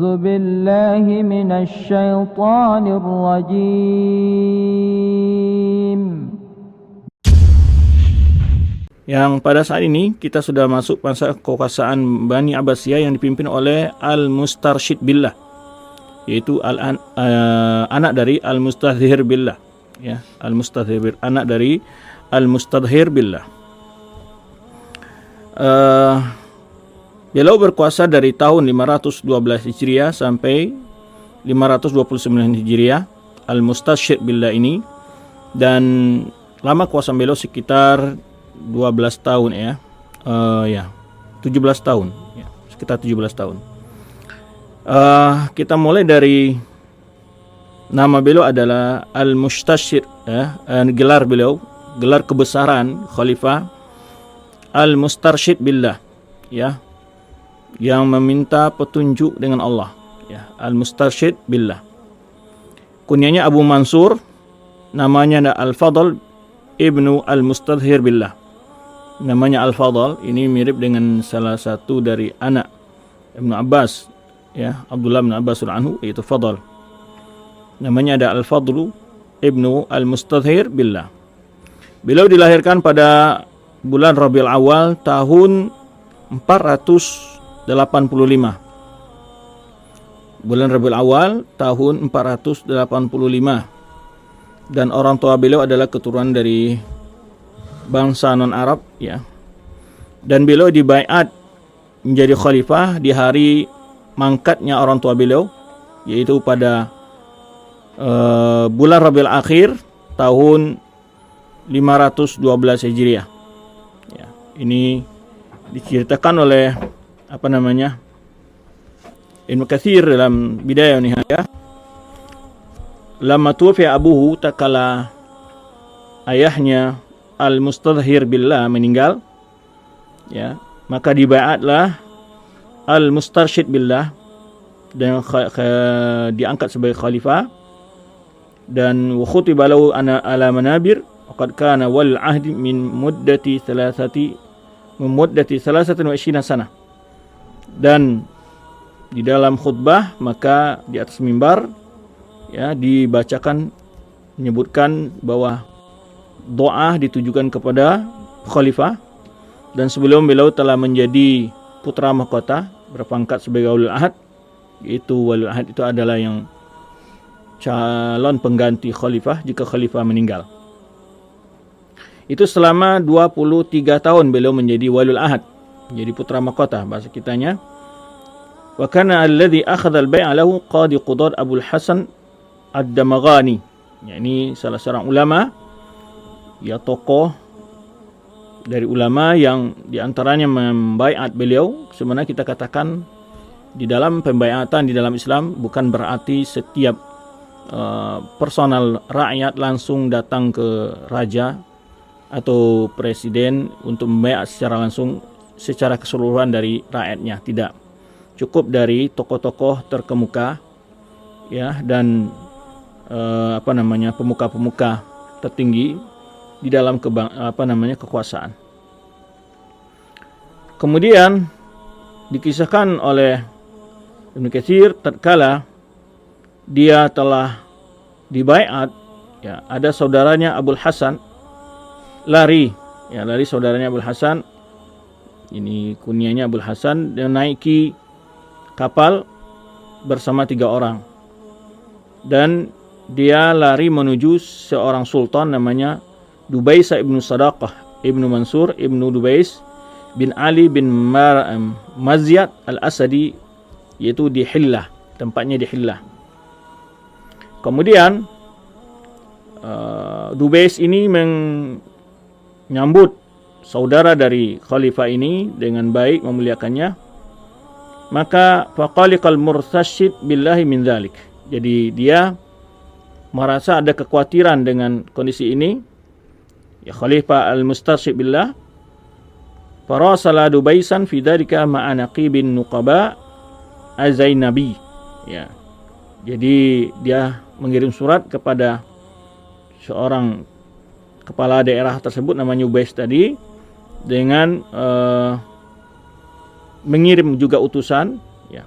أعوذ بالله من الشيطان الرجيم. Yang pada saat ini kita sudah masuk masa kekuasaan Bani Abbasiyah yang dipimpin oleh Al-Mustarsyid Billah, yaitu anak dari Al-Mustadhhir Billah, ya, Al-Mustadhhir, anak dari Al-Mustadhhir Billah. Beliau berkuasa dari tahun 512 Hijriah sampai 529 Hijriah, Al-Mustarsyid Billah ini, dan lama kuasa beliau sekitar 12 tahun ya. 17 tahun ya, sekitar 17 tahun. Kita mulai dari nama beliau adalah Al-Mustarsyid ya, gelar beliau, gelar kebesaran khalifah Al-Mustarsyid Billah ya, yang meminta petunjuk dengan Allah ya, Al-Mustarsyid Billah. Kunyanya Abu Mansur, namanya ada Al-Fadl Ibnu Al-Mustadhhir Billah. Namanya Al-Fadl ini mirip dengan salah satu dari anak Ibnu Abbas ya, Abdullah bin Abbas anhu, yaitu Fadl. Namanya ada Al-Fadl Ibnu Al-Mustadhhir Billah. Beliau dilahirkan pada bulan Rabiul Awal tahun 485. Bulan Rabiul Awal tahun 485. Dan orang tua beliau adalah keturunan dari bangsa non-Arab ya. Dan beliau dibaiat menjadi khalifah di hari mangkatnya orang tua beliau, yaitu pada bulan Rabiul Akhir tahun 512 Hijriah. Ya, ini diceritakan oleh Ibnu Katsir dalam Bidayah wa Nihayah. Lama tuwfiya abuhu, takala ayahnya Al-Mustadhhir Billah meninggal ya, maka dibaiatlah Al-Mustarsyid Billah dan diangkat sebagai khalifah, dan wa khutiba lahu ala manabir waqad kana wal ahdi min muddati 23 sana. Dan di dalam khutbah maka di atas mimbar ya dibacakan, menyebutkan bahwa doa ditujukan kepada khalifah, dan sebelum beliau telah menjadi putra mahkota berpangkat sebagai walul ahad, yaitu walul ahad itu adalah yang calon pengganti khalifah jika khalifah meninggal. Itu selama 23 tahun beliau menjadi walul ahad, menjadi putra mahkota bahasa kitanya. Wa kana alladhi akhadha al-bai'a lahu qadi qudad Abul Hasan Ad-Damaghani. Ya, ini salah seorang ulama ya, tokoh dari ulama yang diantaranya membaiat beliau. Sebenarnya kita katakan di dalam pembaiatan di dalam Islam bukan berarti setiap personal rakyat langsung datang ke raja atau presiden untuk membaiat secara langsung, secara keseluruhan dari rakyatnya. Tidak, cukup dari tokoh-tokoh terkemuka ya, dan pemuka-pemuka tertinggi di dalam kekuasaan. Kemudian dikisahkan oleh Ibnu Katsir, tatkala dia telah dibaiat ya, ada saudaranya Abul Hasan lari saudaranya Abul Hasan, ini kunyanya Abul Hasan, dia naiki kapal bersama 3 orang, dan dia lari menuju seorang sultan namanya Dubais ibnu Sadaqah ibnu Mansur ibnu Dubais bin Ali bin Mazyad al-Asadi, yaitu di Hillah, tempatnya di Hillah. Kemudian Dubais ini menyambut saudara dari khalifah ini dengan baik, memuliakannya. Maka faqaliqal murtasyid billahi min dzalik. Jadi dia merasa ada kekhawatiran dengan kondisi ini ya, Khalifah Al-Mustarsyid Billah. Farasala Dubaisan fi dzalika ma'a naqibin nuqaba Az-Zainabi ya. Jadi dia mengirim surat kepada seorang kepala daerah tersebut namanya Ubais tadi, dengan mengirim juga utusan ya,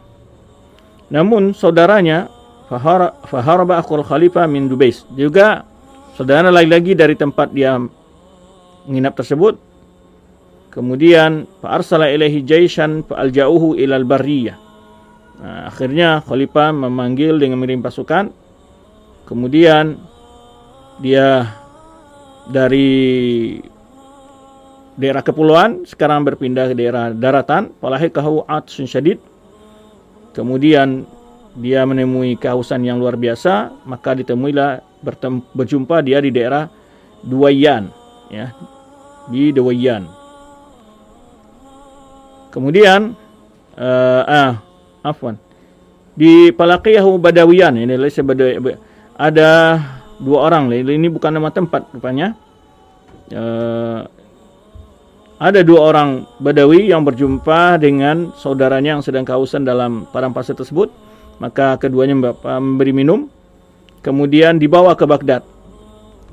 Namun saudaranya faharaba akhul khalifah min Dubais, juga saudara lagi-lagi dari tempat dia menginap tersebut, kemudian fa arsala ilaihi jaishan fa alja'uhu ilal barriyah. Akhirnya khalifah memanggil dengan mengirim pasukan, kemudian dia dari daerah kepulauan sekarang berpindah ke daerah daratan. Falahikahu atsun syadid, kemudian dia menemui kehausan yang luar biasa, maka ditemuilah berjumpa dia di daerah Duwayyan, ya, di Duwayyan. Kemudian di Palaqiyahu Badawiyan, ini ada dua orang, ini bukan nama tempat rupanya. Ada dua orang Badawi yang berjumpa dengan saudaranya yang sedang kehausan dalam padang pasir tersebut, maka keduanya memberi minum, kemudian dibawa ke Baghdad.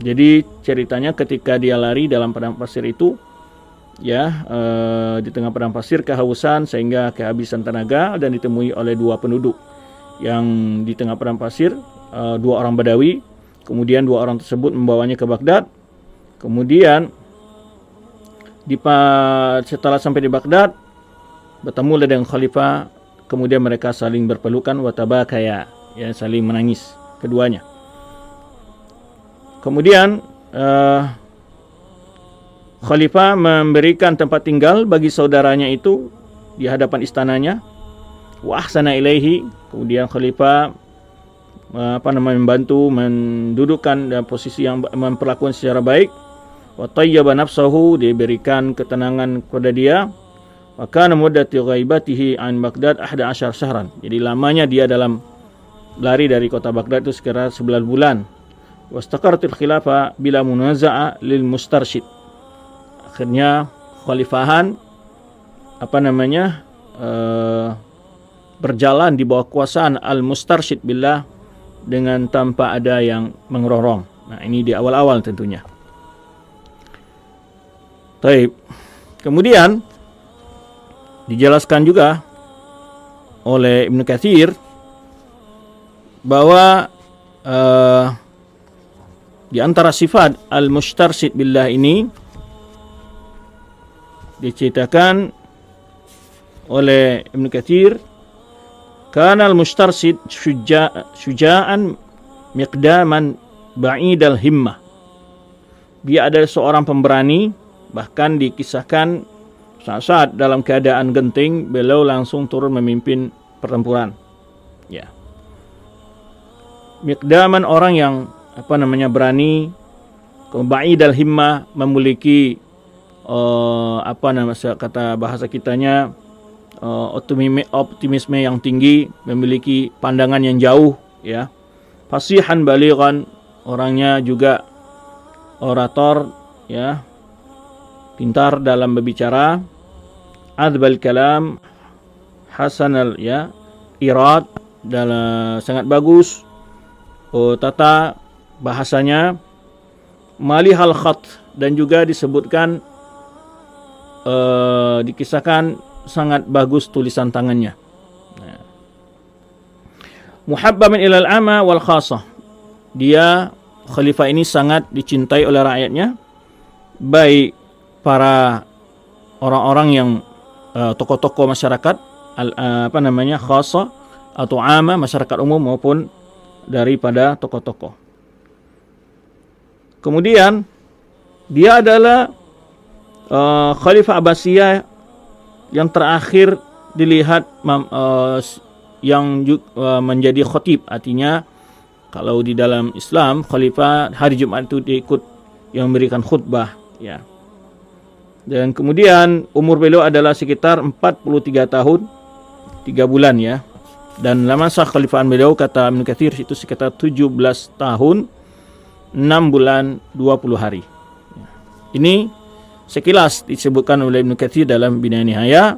Jadi ceritanya ketika dia lari dalam padang pasir itu, ya, di tengah padang pasir kehausan sehingga kehabisan tenaga, dan ditemui oleh dua penduduk yang di tengah padang pasir, dua orang Badawi. Kemudian dua orang tersebut membawanya ke Baghdad. Kemudian setelah sampai di Baghdad, bertemu dengan khalifah, kemudian mereka saling berpelukan, watabakaya, ya, saling menangis keduanya. Kemudian khalifah memberikan tempat tinggal bagi saudaranya itu di hadapan istananya. Wa ahsana ilaihi, kemudian khalifah membantu mendudukkan dalam posisi yang memperlakukan secara baik. Wa tayyaba nafsahu, diberikan ketenangan kepada dia. Wa kana muddatu ghaibatihi an Baghdad 11 syahran, jadi lamanya dia dalam lari dari kota Baghdad itu sekitar 11 bulan. Wastaqarratil khilafah bila munaza'a lil mustarsyid, akhirnya khalifahan berjalan di bawah kuasaan al-mustarsyid billah dengan tanpa ada yang mengerorong. Nah, ini di awal-awal tentunya. Baik. Kemudian dijelaskan juga oleh Ibnu Katsir bahwa di antara sifat al-mustarsyid billah ini diceritakan oleh Ibnu Katsir, kana al-mustarsyid syuja'an miqdaman ba'idal himmah. Dia adalah seorang pemberani, bahkan dikisahkan saat dalam keadaan genting beliau langsung turun memimpin pertempuran. Ya. Miqdaman, orang yang berani, ba'idal himmah, memiliki kata bahasa kitanya optimisme yang tinggi, memiliki pandangan yang jauh, ya. Fasihan balighan, orangnya juga orator, ya, pintar dalam berbicara. Adbal kalam, hasanal, ya, irad, dalam sangat bagus tata bahasanya. Malihal khat, dan juga disebutkan dikisahkan sangat bagus tulisan tangannya. Muhabbamin ilal ama wal khasah, dia khalifah ini sangat dicintai oleh rakyatnya, baik para orang-orang yang tokoh-tokoh masyarakat, khasah atau ama, masyarakat umum, maupun daripada tokoh-tokoh. Kemudian dia adalah Khalifah Abbasiyah yang terakhir dilihat yang menjadi khatib. Artinya kalau di dalam Islam, khalifah hari Jumat itu diikut yang memberikan khutbah, ya. Dan kemudian umur beliau adalah sekitar 43 tahun 3 bulan, ya. Dan lama masa khalifaan beliau, kata Ibnu Katsir, itu sekitar 17 tahun 6 bulan 20 hari. Ini sekilas disebutkan oleh Ibnu Katsir dalam Bidayah Nihayah.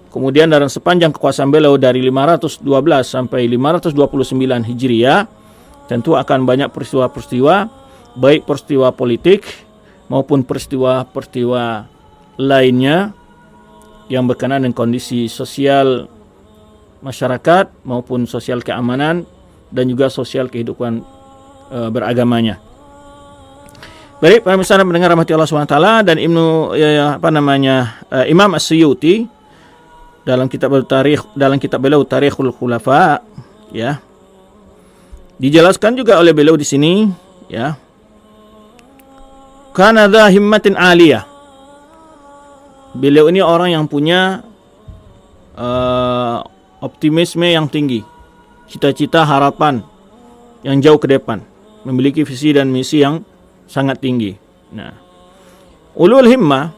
Kemudian dalam sepanjang kekuasaan beliau dari 512 sampai 529 Hijriah, tentu akan banyak peristiwa-peristiwa, baik peristiwa politik maupun peristiwa-peristiwa lainnya yang berkenaan dengan kondisi sosial masyarakat maupun sosial keamanan dan juga sosial kehidupan beragamanya. Baik, para pemirsa mendengar rahmati Allah SWT, dan Imam As-Suyuti dalam kitab beliau Tarikhul Khulafa, ya, dijelaskan juga oleh beliau di sini, ya, kana dha himmatin aliyah. Beliau ini orang yang punya optimisme yang tinggi, cita-cita, harapan yang jauh ke depan, memiliki visi dan misi yang sangat tinggi. Nah, ulul himmah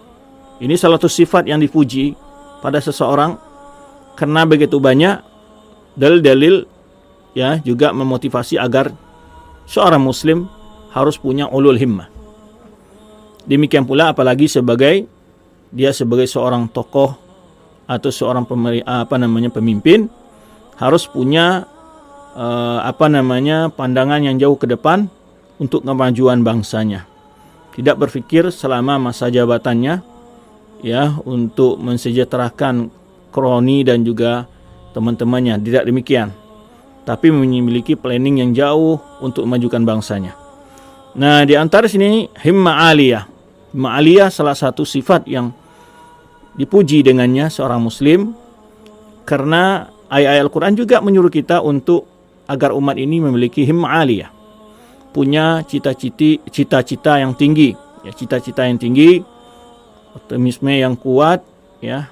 ini salah satu sifat yang dipuji pada seseorang karena begitu banyak dalil-dalil, ya, juga memotivasi agar seorang muslim harus punya ulul himmah. Demikian pula apalagi dia sebagai seorang tokoh atau seorang pemimpin harus punya pandangan yang jauh ke depan untuk kemajuan bangsanya. Tidak berpikir selama masa jabatannya, ya, untuk mensejahterakan kroni dan juga teman-temannya. Tidak demikian. Tapi memiliki planning yang jauh untuk memajukan bangsanya. Nah, di antara sini himmah aliyah. Himmah aliyah salah satu sifat yang dipuji dengannya seorang muslim, karena ayat-ayat Al-Quran juga menyuruh kita untuk agar umat ini memiliki himmah aliyah, punya cita-cita yang tinggi, ya, cita-cita yang tinggi, optimisme yang kuat, ya,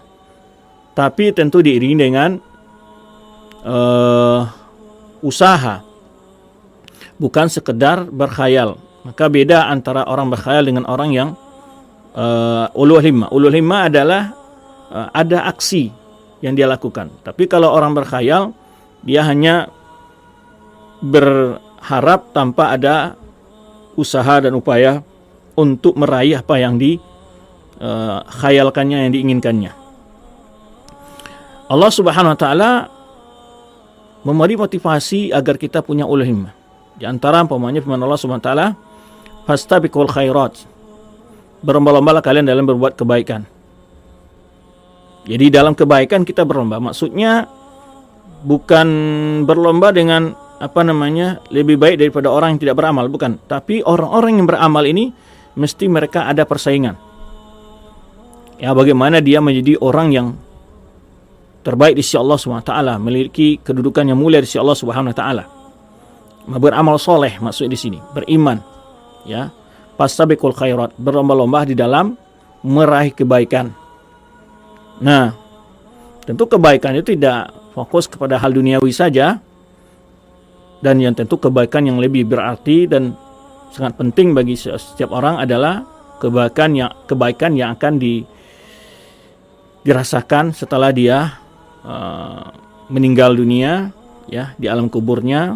tapi tentu diiringi dengan usaha, bukan sekedar berkhayal. Maka beda antara orang berkhayal dengan orang yang ulul himmah. Ulul himmah adalah ada aksi yang dia lakukan. Tapi kalau orang berkhayal, dia hanya berharap tanpa ada usaha dan upaya untuk meraih apa yang dikhayalkannya, yang diinginkannya. Allah Subhanahu wa taala memberi motivasi agar kita punya ulul himmah. Di antara umpamanya firman Allah Subhanahu wa taala, fastabiqul khairat. Berlomba-lombalah kalian dalam berbuat kebaikan. Jadi dalam kebaikan kita berlomba. Maksudnya bukan berlomba dengan lebih baik daripada orang yang tidak beramal, bukan. Tapi orang-orang yang beramal ini mesti mereka ada persaingan. Ya, bagaimana dia menjadi orang yang terbaik di sisi Allah Subhanahu wa taala, memiliki kedudukan yang mulia di sisi Allah Subhanahu wa taala. Beramal soleh maksud di sini, beriman, ya. Fastabiqul khairat, berlomba-lomba di dalam meraih kebaikan. Nah, tentu kebaikan itu tidak fokus kepada hal duniawi saja, dan yang tentu kebaikan yang lebih berarti dan sangat penting bagi setiap orang adalah kebaikan yang akan dirasakan setelah dia meninggal dunia, ya, di alam kuburnya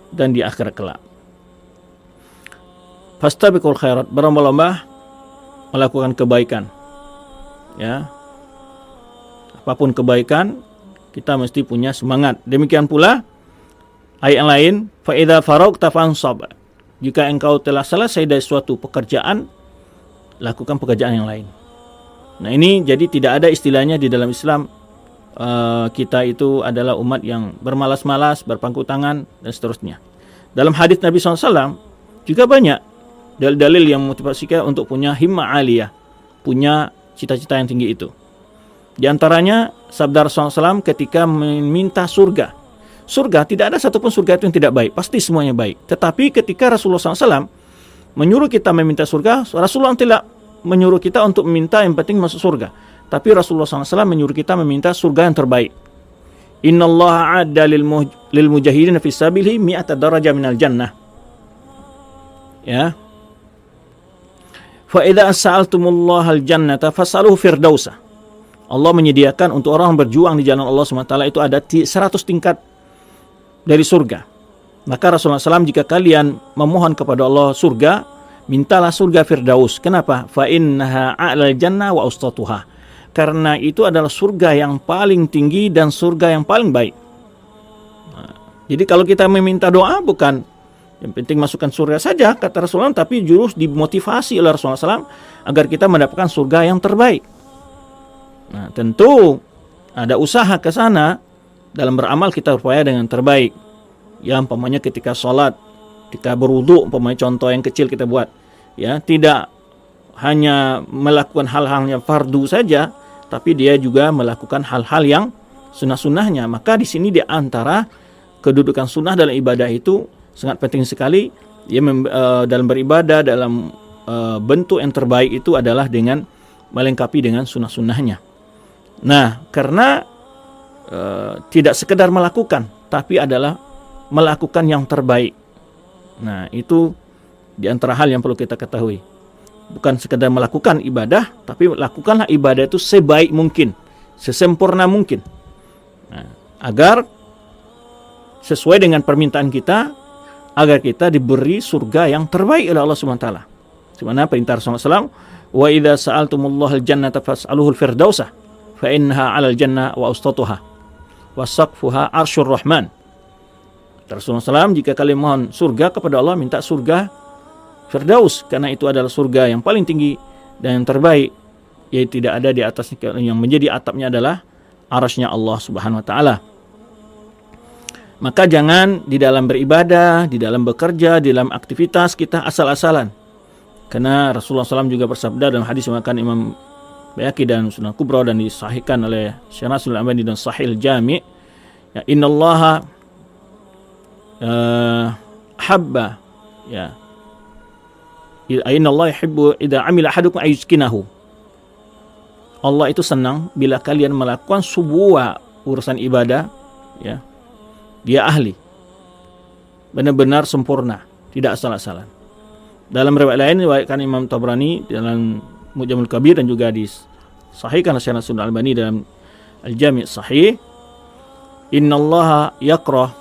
dan di akhirat kelak. Fastabiqul khairat, berlomba-lomba melakukan kebaikan, ya. Apapun kebaikan, kita mesti punya semangat. Demikian pula ayat yang lain, fa idza faragta fansab. Jika engkau telah selesai dari suatu pekerjaan, lakukan pekerjaan yang lain. Nah, ini jadi tidak ada istilahnya di dalam Islam kita itu adalah umat yang bermalas-malas, berpangku tangan dan seterusnya. Dalam hadis Nabi SAW juga banyak dalil-dalil yang motivasi kita untuk punya himmah aliyah, punya cita-cita yang tinggi itu. Di antaranya sabda Rasulullah SAW ketika meminta surga. Surga, tidak ada satupun surga itu yang tidak baik, pasti semuanya baik. Tetapi ketika Rasulullah SAW menyuruh kita meminta surga, Rasulullah tidak menyuruh kita untuk meminta yang penting masuk surga. Tapi Rasulullah SAW menyuruh kita meminta surga yang terbaik. Innallaha a'adda lil mujahidin fi sabilihi mi'ata darajah minal jannah. Ya. Fa idza sa'altumullaha al-jannata fas'aluhu firdausa. Allah menyediakan untuk orang berjuang di jalan Allah SWT itu ada 100 tingkat dari surga. Maka Rasulullah SAW, jika kalian memohon kepada Allah surga, mintalah surga Firdaus. Kenapa? Fa innaha a'lal jannah wa ustatuha. Karena itu adalah surga yang paling tinggi dan surga yang paling baik. Nah, jadi kalau kita meminta doa, bukan yang penting masukkan surga saja, kata Rasulullah, tapi jurus dimotivasi oleh Rasulullah SAW agar kita mendapatkan surga yang terbaik. Nah, tentu ada usaha ke sana dalam beramal kita berupaya dengan terbaik. Ya, umpamanya ketika sholat, ketika berwudu, umpamanya contoh yang kecil kita buat. Ya, tidak hanya melakukan hal-hal yang fardu saja, tapi dia juga melakukan hal-hal yang sunnah-sunnahnya. Maka di sini di antara kedudukan sunnah dalam ibadah itu sangat penting sekali. Ya, dalam beribadah, dalam bentuk yang terbaik itu adalah dengan melengkapi dengan sunnah-sunnahnya. Nah, karena tidak sekedar melakukan, tapi adalah melakukan yang terbaik. Nah, itu di antara hal yang perlu kita ketahui. Bukan sekedar melakukan ibadah, tapi lakukanlah ibadah itu sebaik mungkin, sesempurna mungkin. Nah, agar sesuai dengan permintaan kita, agar kita diberi surga yang terbaik oleh Allah Subhanahu wa taala. Sebagaimana perintah Rasulullah SAW, "Wa idza sa'altumullaha al-jannata fas'aluhu al-firdausa, fa innaha 'alal jannah wa ustatuha wa saqfuha arsyur rahman." Rasulullah SAW, jika kalian mohon surga kepada Allah, minta surga Firdaus, karena itu adalah surga yang paling tinggi dan yang terbaik, yaitu tidak ada di atasnya, yang menjadi atapnya adalah arasy-Nya Allah Subhanahu wa taala. Maka jangan di dalam beribadah, di dalam bekerja, di dalam aktivitas kita asal-asalan. Karena Rasulullah SAW juga bersabda dalam hadis yang mengatakan Imam Baihaqi dan Sunan Kubra dan disahihkan oleh Syekh Nasrul Albani dan Sahih Jami', ya, innallaha habba, ya, innallaha yuhibbu idza amila ahadukum ayuskinahu. Allah itu senang bila kalian melakukan sebuah urusan ibadah, ya, dia ahli, benar-benar sempurna, tidak asal-asalan. Dalam riwayat lain diriwayatkan Imam Tabrani dalam Mu'jamul Kabir dan juga disahihkan oleh Syekh Nasrul Albani dalam Al-Jami' Sahih, innallaha yakrah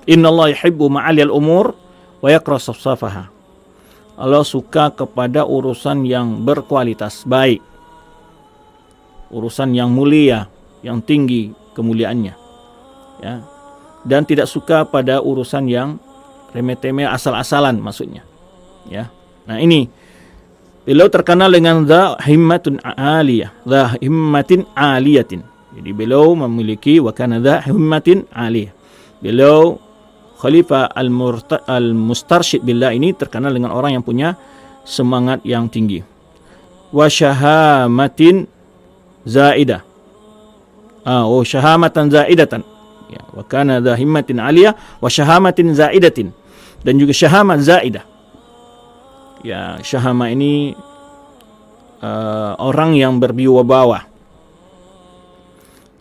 innallaha yuhibbu ma'aliyal umur wa yakrah safsafaha. Allah suka kepada urusan yang berkualitas baik, urusan yang mulia, yang tinggi kemuliaannya, ya, dan tidak suka pada urusan yang remeh-temeh asal-asalan maksudnya, ya. Nah, ini beliau terkenal dengan dza himmatun aliyah, dza himmatin aliyatin. Jadi beliau memiliki wa kana dza himmatin aliyah. Beliau Khalifah al-Mustarsyid billah ini terkenal dengan orang yang punya semangat yang tinggi. Wa syahamatin zaidah. Syahamatan zaidatan. Ya, wa kana dza himmatin aliyah wa syahamatin zaidatin. Dan juga syahamat zaidah. Ya, syahama ini orang yang berwibawa.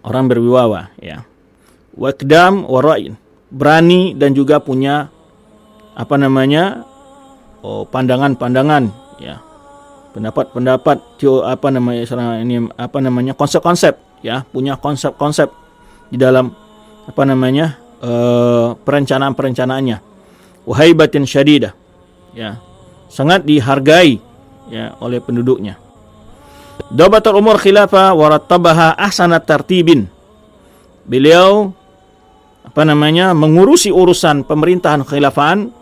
Orang berwibawa, ya. Waqdam wa ra'in, berani dan juga punya pandangan-pandangan, ya. Pendapat-pendapat, konsep-konsep, ya, punya konsep-konsep di dalam perencanaan-perencanaannya. Wahaibatin syadidah, ya, sangat dihargai, ya, oleh penduduknya. Dabatul umur khilafah warattabaha ahsanat tartibin. Beliau mengurusi urusan pemerintahan khilafan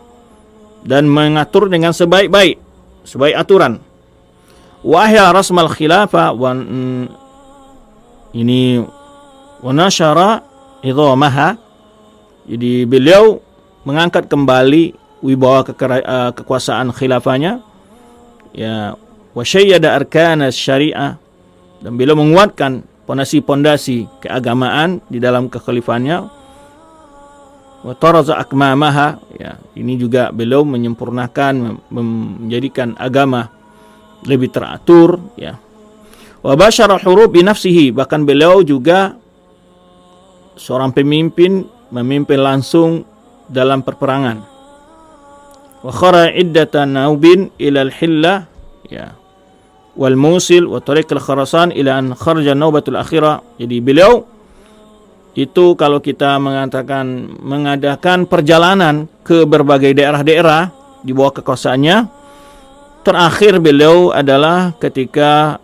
dan mengatur dengan sebaik aturan. Wahya rasmal khilafah ini wa nasyara idhamaha. Jadi beliau mengangkat kembali wibawa kekuasaan khilafahnya, ya, wa syayyada arkana syariah, dan beliau menguatkan pondasi-pondasi keagamaan di dalam kekhalifahannya. Wa taraza akmamaha, ya, ini juga beliau menyempurnakan, menjadikan agama lebih teratur, ya. Wa basyara hurub bi nafsihi, bahkan beliau juga seorang pemimpin, memimpin langsung dalam perperangan. Wa khara iddatan naubin ila al-hillah, ya, wal musil wa tariq al-kharasan ila an kharaja naubatul akhirah. Jadi beliau itu kalau kita mengadakan perjalanan ke berbagai daerah-daerah di bawah kekuasaannya, terakhir beliau adalah ketika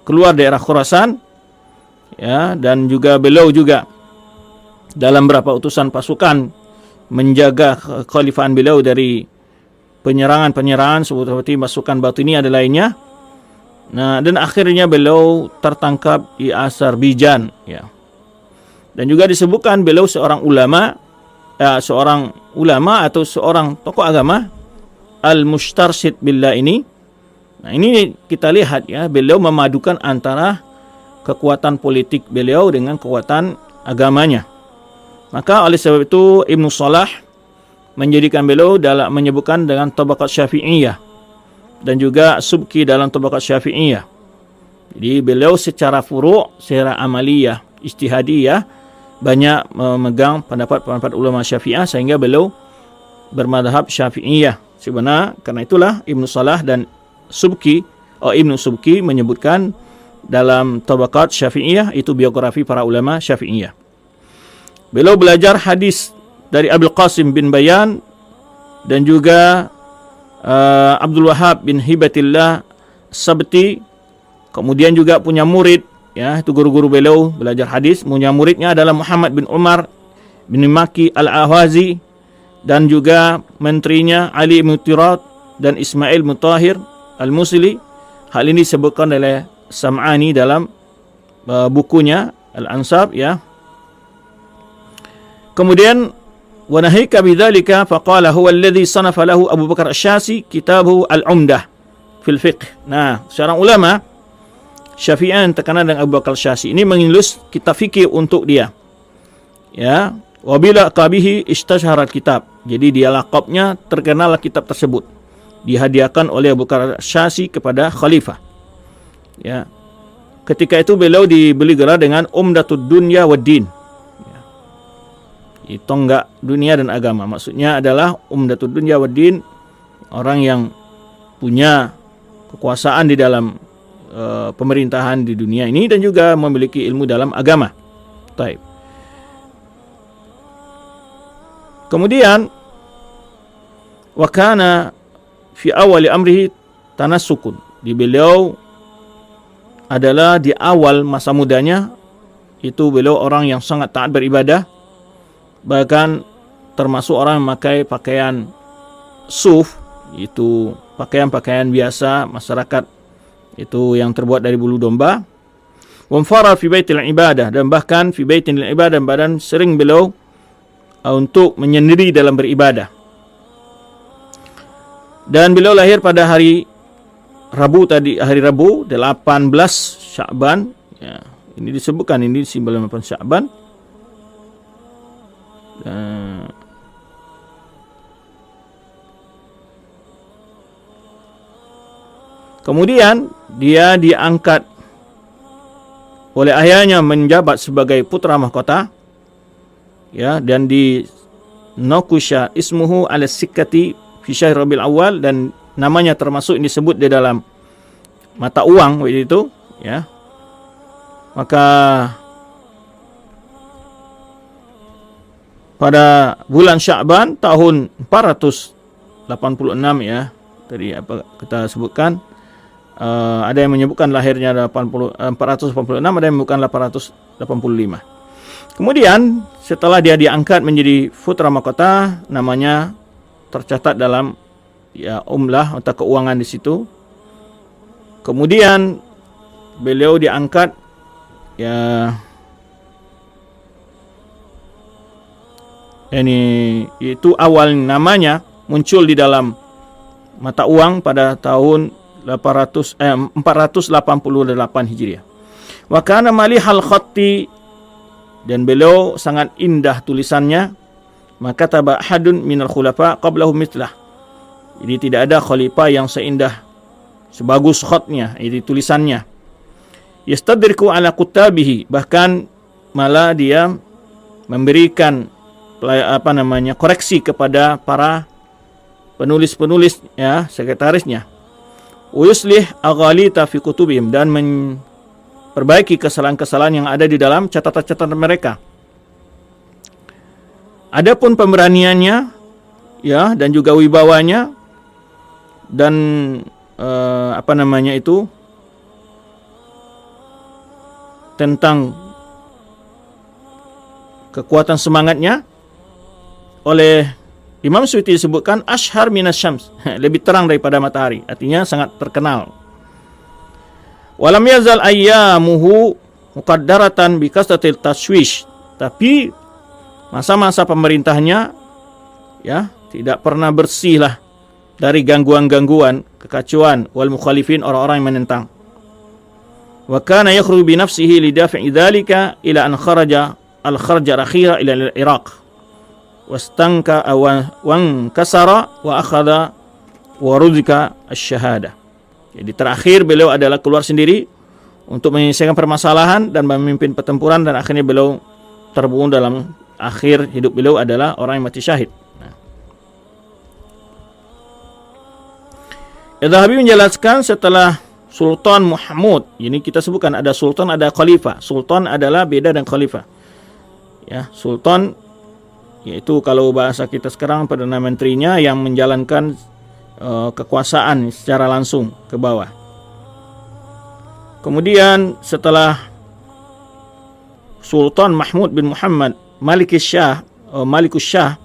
keluar daerah Khurasan, ya, dan juga beliau juga dalam beberapa utusan pasukan menjaga kekhalifahan beliau dari penyerangan-penyerangan seperti pasukan Batiniyah dan lainnya. Nah, dan akhirnya beliau tertangkap di Azerbaijan, ya. Dan juga disebutkan beliau seorang ulama atau seorang tokoh agama, al-mustarsyid billah ini. Nah, ini kita lihat ya, beliau memadukan antara kekuatan politik beliau dengan kekuatan agamanya. Maka oleh sebab itu Ibnu Salah menjadikan beliau dalam menyebutkan dengan tabaqat Syafi'iyah dan juga Subki dalam tabaqat Syafi'iyah. Jadi beliau secara furu', secara amaliyah, ijtihadiyah banyak memegang pendapat-pendapat ulama Syafi'ah sehingga beliau bermadhab Syafi'iyah. Sebenarnya karena itulah Ibnu Salah dan Ibnu Subki menyebutkan dalam tabaqat Syafi'iyah itu biografi para ulama Syafi'iyah. Beliau belajar hadis dari Abdul Qasim bin Bayan dan juga Abdul Wahab bin Hibatillah Sabti. Kemudian juga punya murid, ya, itu guru-guru beliau belajar hadis. Punya muridnya adalah Muhammad bin Umar bin Maki al-Ahwazi dan juga menterinya Ali bin Tirat dan Ismail bin Tahir al-Musli. Hal ini disebutkan oleh Sam'ani dalam bukunya Al-Ansab, ya. Kemudian wa nahika bidzalika faqala huwa alladhi sanafa lahu Abu Bakar Asy-Syafi'i kitabuhu Al-Umdah fil Fiqh. Nah, seorang ulama Syafi'i yang terkenal dengan Abu Bakar Asy-Syafi'i ini menulis kitab fikih untuk dia. Ya, wa bila qabihi istashharat kitab. Jadi dia laqabnya terkenal kitab tersebut. Dihadiahkan oleh Abu Bakar Asy-Syafi'i kepada khalifah. Ya. Ketika itu beliau diberi gelar dengan Umdatud Dunya wad Din. Tonggak dunia dan agama. Maksudnya adalah Umdatud Dunya wad Din, orang yang punya kekuasaan di dalam pemerintahan di dunia ini dan juga memiliki ilmu dalam agama. Taib. Kemudian wa kana fi awali amrihi tanassukun. Di beliau adalah di awal masa mudanya itu beliau orang yang sangat taat beribadah, bahkan termasuk orang yang memakai pakaian suf, itu pakaian-pakaian biasa masyarakat itu yang terbuat dari bulu domba. Wamfara fi baitil ibadah, dan bahkan fi baitil ibadah, badan sering beliau untuk menyendiri dalam beribadah. Dan beliau lahir pada hari Rabu 18 Sya'ban, ya. Ini disebutkan ini 18 Sya'ban. Kemudian dia diangkat oleh ayahnya menjabat sebagai putra mahkota, ya, dan di Nakusha ismuhu ala sikkati fi syahr Rabiul Awal, dan namanya termasuk yang disebut di dalam mata uang waktu itu, ya. Maka pada bulan Sya'ban tahun 486, ya, tadi apa kita sebutkan, ada yang menyebutkan lahirnya 486, ada yang menyebutkan 885. Kemudian setelah dia diangkat menjadi putra mahkota, namanya tercatat dalam, ya, umlah atau keuangan di situ. Kemudian beliau diangkat, ya, ini itu awal namanya muncul di dalam mata uang pada tahun 488 Hijriah. Wa kana malihal khatti, dan beliau sangat indah tulisannya. Maka taba hadun minal khulafa qablahu mithlah. Jadi tidak ada khalifah yang seindah, sebagus khatnya, itu tulisannya. Yastadriku ala kutabihi, bahkan malah dia memberikan koreksi kepada para penulis-penulis, ya, sekretarisnya. Uyuslih aghalita fi kutubihim, dan memperbaiki kesalahan-kesalahan yang ada di dalam catatan-catatan mereka. Adapun pemberaniannya, ya, dan juga wibawanya, dan tentang kekuatan semangatnya, oleh Imam Suyuti disebutkan ashhar minas syams, lebih terang daripada matahari, artinya sangat terkenal. Walam yazal ayyamuhu muqaddaratan bi kasratil tashwish, Tapi masa-masa pemerintahnya ya tidak pernah bersihlah dari gangguan-gangguan, kekacauan wal mukhalifin, orang-orang yang menentang. Wa kana yakhruju bi nafsihi li daf'i dzalika ila an kharaja al-kharja al-akhira ila al-Iraq. Wastanka wan kasara wa akhadha wa ruzika asy-syahadah. Jadi terakhir beliau adalah keluar sendiri untuk menyelesaikan permasalahan dan memimpin pertempuran, dan akhirnya beliau terbunuh dalam akhir hidup beliau adalah orang yang mati syahid. Adz-Dzahabi menjelaskan setelah Sultan Mahmud, ini kita sebutkan ada sultan, ada khalifah. Sultan adalah beda dengan khalifah. Ya, sultan yaitu kalau bahasa kita sekarang perdana menterinya yang menjalankan kekuasaan secara langsung ke bawah. Kemudian setelah Sultan Mahmud bin Muhammad Malikus Shah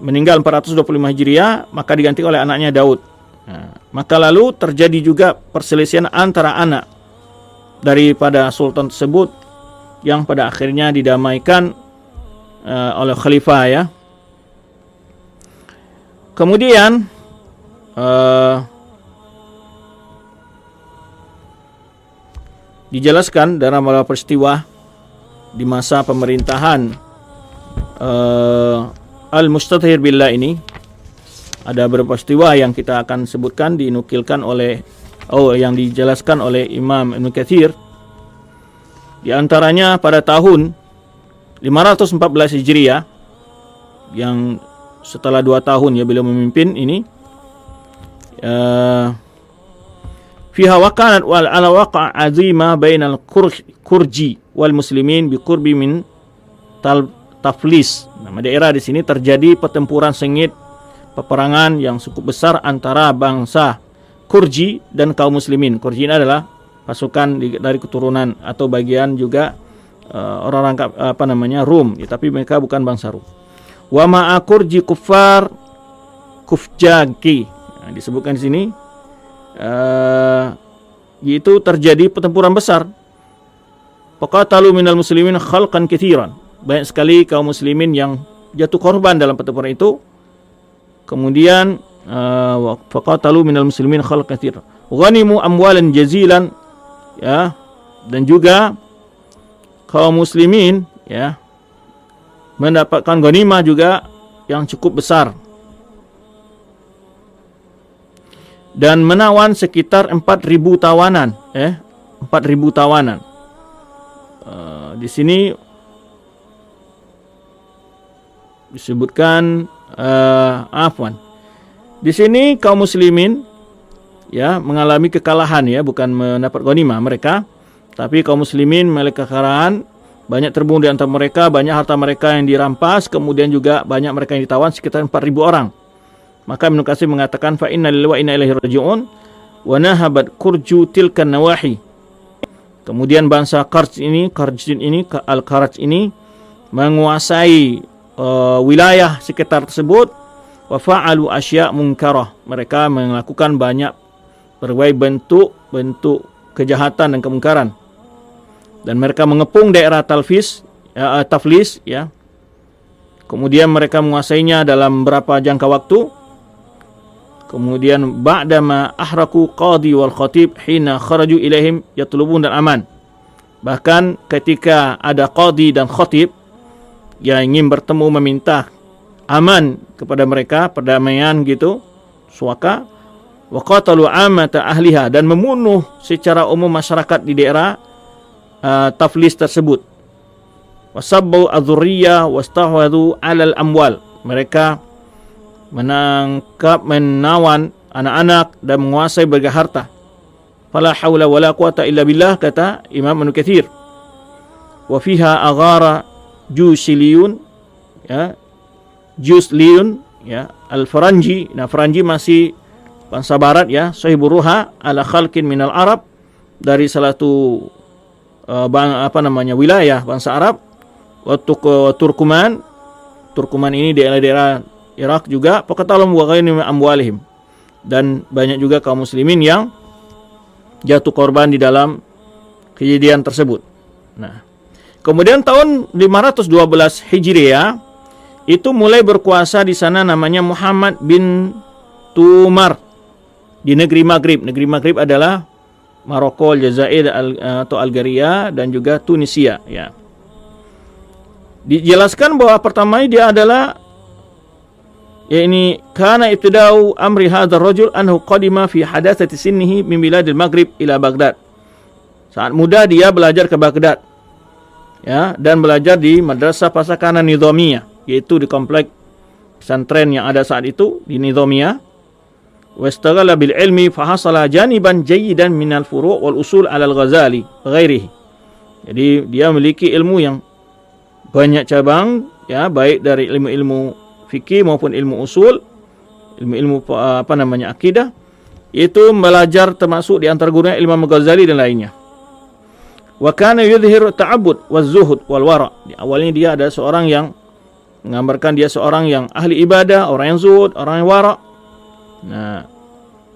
meninggal 425 Hijriah, maka diganti oleh anaknya Daud. Nah, maka lalu terjadi juga perselisihan antara anak daripada sultan tersebut yang pada akhirnya didamaikan oleh khalifah ya. Kemudian dijelaskan dalam beberapa peristiwa di masa pemerintahan Al-Mustadhir Billah ini. Ada beberapa peristiwa yang kita akan sebutkan, dinukilkan oleh yang dijelaskan oleh Imam Ibnu Katsir. Di antaranya pada tahun 514 Hijriah, yang setelah 2 tahun ya beliau memimpin ini, fiha waqa'at wal ala waqa' azima bainal kurji wal muslimin bi qurbi min Taflis. Nama daerah di sini terjadi pertempuran sengit, peperangan yang cukup besar antara bangsa Kurji dan kaum muslimin. Kurji ini adalah pasukan dari keturunan atau bagian juga orang-orang Rum, ya, tapi mereka bukan bangsa Rum. Wa ma'a Kurji kuffar Kufjaki. Nah, disebutkan di sini yaitu terjadi pertempuran besar. Faqatalu minal muslimin khalqan katsiran. Banyak sekali kaum muslimin yang jatuh korban dalam pertempuran itu. Kemudian faqatalu minal muslimin khalqan katsiran. Ghanimu amwalan jazilan, ya, dan juga kaum muslimin ya mendapatkan ghanimah juga yang cukup besar. Dan menawan sekitar 4.000 tawanan, 4.000 tawanan. Di sini disebutkan di sini kaum muslimin ya mengalami kekalahan, ya, bukan mendapat ghanimah mereka, tapi kaum muslimin mengalami kekalahan, banyak terbunuh di antara mereka, banyak harta mereka yang dirampas, kemudian juga banyak mereka yang ditawan, sekitar 4.000 orang. Maka Ibnu Katsir mengatakan fa inna lillahi wa inna ilaihi raji'un wa nahabat kurju tilkan nawahi. Kemudian bangsa Karjin ini Al-Karaj ini menguasai wilayah sekitar tersebut. Wa fa'alu asya' munkarah. Mereka melakukan banyak berbagai bentuk kejahatan dan kemungkaran. Dan mereka mengepung daerah Taflis, ya. Kemudian mereka menguasainya dalam berapa jangka waktu. Kemudian ba'dama ahraku qadi wal khatib hina kharaju ilaihim yatlubun dan aman. Bahkan ketika ada qadi dan khatib yang ingin bertemu meminta aman kepada mereka, perdamaian gitu, suaka, wa qatalu amata ahliha, dan membunuh secara umum masyarakat di daerah Taflis tersebut. Wasabbu adzurriyah wastahwadhu 'alal amwal. Mereka menawan anak-anak dan menguasai berbagai harta. Fala haula wala quwata illa billah, kata Imam Ibnu Katsir. Wa fiha aghara Jusliyun, ya, ya, Al-Faranji. Nah, Faranji masih bangsa barat, ya, sahibur ruha ala khalqin minal Arab, dari salah satu wilayah bangsa Arab. Wa Turkuman ini daerah-daerah Irak juga. Faqatalum wa ghainihim amwalihim, dan banyak juga kaum muslimin yang jatuh korban di dalam kejadian tersebut. Nah, Kemudian tahun 512 Hijriah itu mulai berkuasa di sana namanya Muhammad bin Tumar di negeri Maghrib. Negeri Maghrib adalah Maroko, Aljazair atau Algeria dan juga Tunisia, ya. Dijelaskan bahwa pertama dia adalah kana ibtida'u amri hadzal rajul anhu qadima fi hadatsati sinnihi min biladil Maghrib ila Baghdad. Saat muda dia belajar ke Baghdad, ya, dan belajar di Madrasah Pasakana Nizamiyah, yaitu di komplek pesantren yang ada saat itu di Nizamiyah. Wastaghala bil ilmi fa hasala janiban jayyidan minal furu' wal usul 'ala al-Ghazali ghairihi. Jadi dia memiliki ilmu yang banyak cabang, ya, baik dari ilmu-ilmu fikih maupun ilmu usul, ilmu-ilmu akidah. Itu belajar termasuk di antara gurunya Imam Ghazali dan lainnya. Wa kana yudhiru ta'abbud waz zuhud wal wara. Di awalnya dia ada seorang yang menggambarkan dia seorang yang ahli ibadah, orang yang zuhud, orang yang wara. Nah,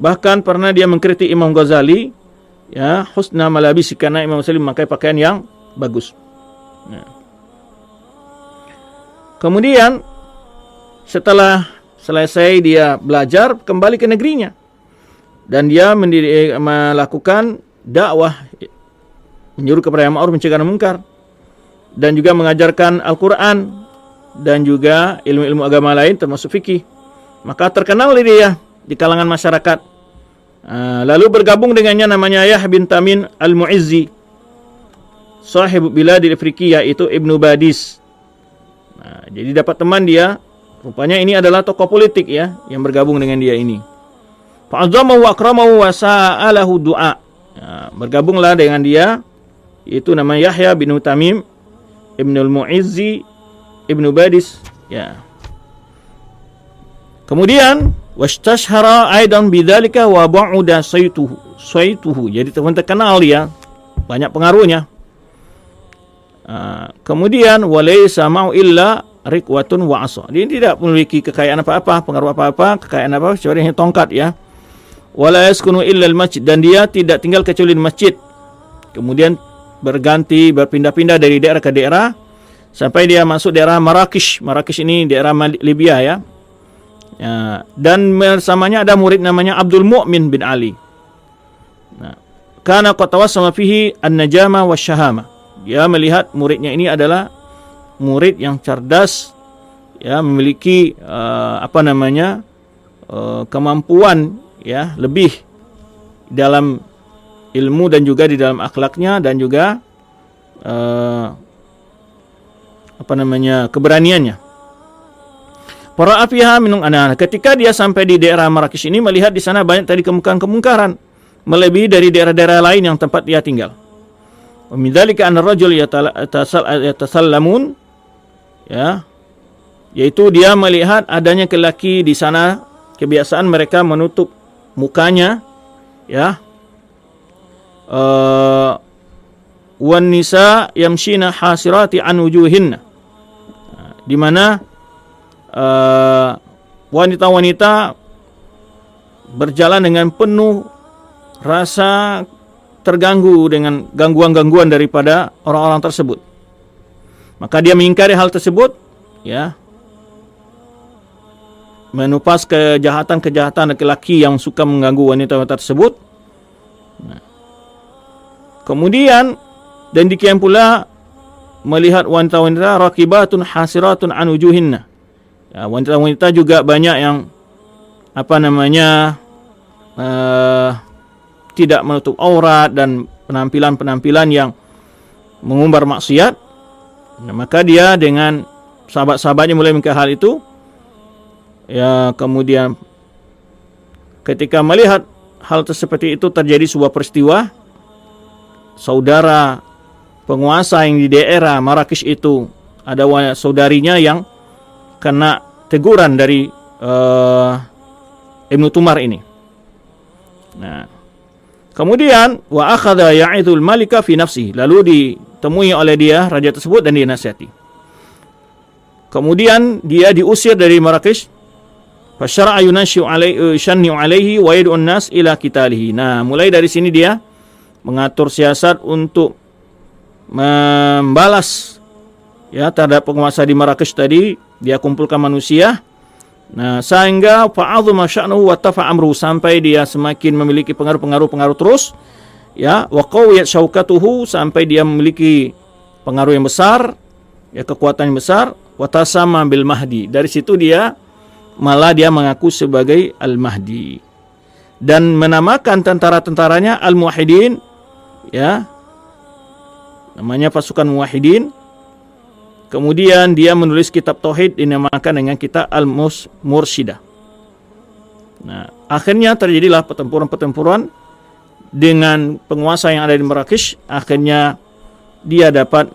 bahkan pernah dia mengkritik Imam Ghazali, ya, husna malabisi, karena Imam Ghazali memakai pakaian yang bagus. Nah. Kemudian setelah selesai dia belajar, kembali ke negerinya dan dia melakukan dakwah, menyuruh kepada yang ma'ruf, mencegah munkar, dan juga mengajarkan Al-Quran dan juga ilmu-ilmu agama lain termasuk fikih. Maka terkenal dia di kalangan masyarakat. Lalu bergabung dengannya namanya Yahya bin Tamim Al-Mu'izzi, sahib biladil Afriqiyah, yaitu Ibnu Badis. Jadi dapat teman dia, rupanya ini adalah tokoh politik, ya, yang bergabung dengan dia ini. Fa'azzamahu wa akramahu wa sa'alahu du'a. Bergabunglah dengan dia, itu namanya Yahya bin Tamim Ibnul Mu'izzi Ibnu Badis, ya. Kemudian wastashhara aidan bidzalika wa ba'uda saytuhu. Jadi teman terkenal dia, banyak pengaruhnya. Kemudian walaysa ma'u illa rikwatun wa asa. Dia tidak memiliki kekayaan apa-apa, pengaruh apa-apa, kekayaan apa, kecuali hanya tongkat, ya. Wala yaskunu illa al-masjid, dan dia tidak tinggal kecuali di masjid. Kemudian berpindah-pindah dari daerah ke daerah sampai dia masuk daerah Marrakesh. Marrakesh ini daerah Libya, ya. Dan bersamanya ada murid namanya Abdul Mu'min bin Ali. Kana qad tawassama fihi an-najama wasyahama. Dia melihat muridnya ini adalah murid yang cerdas, ya, memiliki kemampuan, ya, lebih dalam ilmu dan juga di dalam akhlaknya dan juga keberaniannya. Para afiha minung anak. Ketika dia sampai di daerah Marrakesh ini, melihat di sana banyak tadi kemungkaran, melebihi dari daerah-daerah lain yang tempat dia tinggal. Wa min dzalika anna ar-rajul yatasallamun, ya, yaitu dia melihat adanya lelaki di sana, kebiasaan mereka menutup mukanya, ya. Wan nisa yamshina hasirati an wujuhinna, di mana wanita-wanita berjalan dengan penuh rasa terganggu dengan gangguan-gangguan daripada orang-orang tersebut. Maka dia mengingkari hal tersebut, ya, menupas kejahatan-kejahatan laki-laki yang suka mengganggu wanita-wanita tersebut. Kemudian dan demikian pula melihat wanita-wanita raqibatun hasiratun an wujuhinna. Ya, wanita-wanita juga banyak yang tidak menutup aurat dan penampilan-penampilan yang mengumbar maksiat. Nah, maka dia dengan sahabat-sahabatnya mulai mengingkari hal itu. Ya, kemudian ketika melihat hal seperti itu terjadi sebuah peristiwa, saudara penguasa yang di daerah Marrakesh itu, ada saudarinya yang kena teguran dari Ibnu Tumar ini. Nah, kemudian wa akhadha ya'idul malika fi nafsihi, lalu ditemui oleh dia raja tersebut dan dinasihati. Kemudian dia diusir dari Marrakesh. Fa syara'a yunashi'u alaihi wa yad'u an-nas ila qitalihi. Nah, mulai dari sini dia mengatur siasat untuk membalas ya terhadap penguasa di Marrakesh tadi. Dia kumpulkan manusia. Nah, sehingga fa'azuma sya'nuhu wa tafa amru, sampai dia semakin memiliki pengaruh terus, ya, wa qawiyat syaukatuhu, sampai dia memiliki pengaruh yang besar, ya, kekuatan yang besar, wa tasama bil mahdi. Dari situ dia mengaku sebagai al-mahdi dan menamakan tentara-tentaranya al-muwahhidin, ya, namanya pasukan muwahhidin. Kemudian dia menulis kitab tauhid dinamakan dengan kitab Al-Mursyidah. Nah, akhirnya terjadilah pertempuran-pertempuran dengan penguasa yang ada di Marrakesh. Akhirnya dia dapat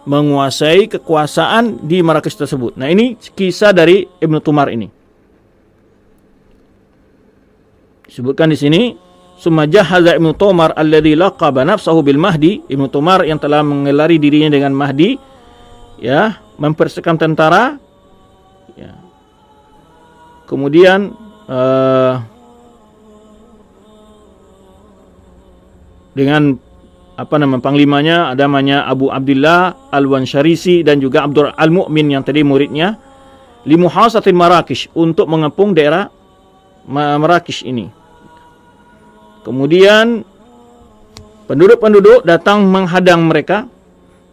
menguasai kekuasaan di Marrakesh tersebut. Nah, ini kisah dari Ibnu Tumar ini. Disebutkan di sini, summa jahaza Ibnu Tumar alladhi laqaba nafsahu bil Mahdi. Ibnu Tumar yang telah mengelari dirinya dengan Mahdi, ya, mempersiapkan tentara, ya. Kemudian dengan panglimanya ada namanya Abu Abdullah Al-Wansharisi dan juga Abdul Al-Mu'min yang tadi muridnya, li muhasatin Marrakesh, untuk mengepung daerah Marrakesh ini. Kemudian penduduk-penduduk datang menghadang mereka.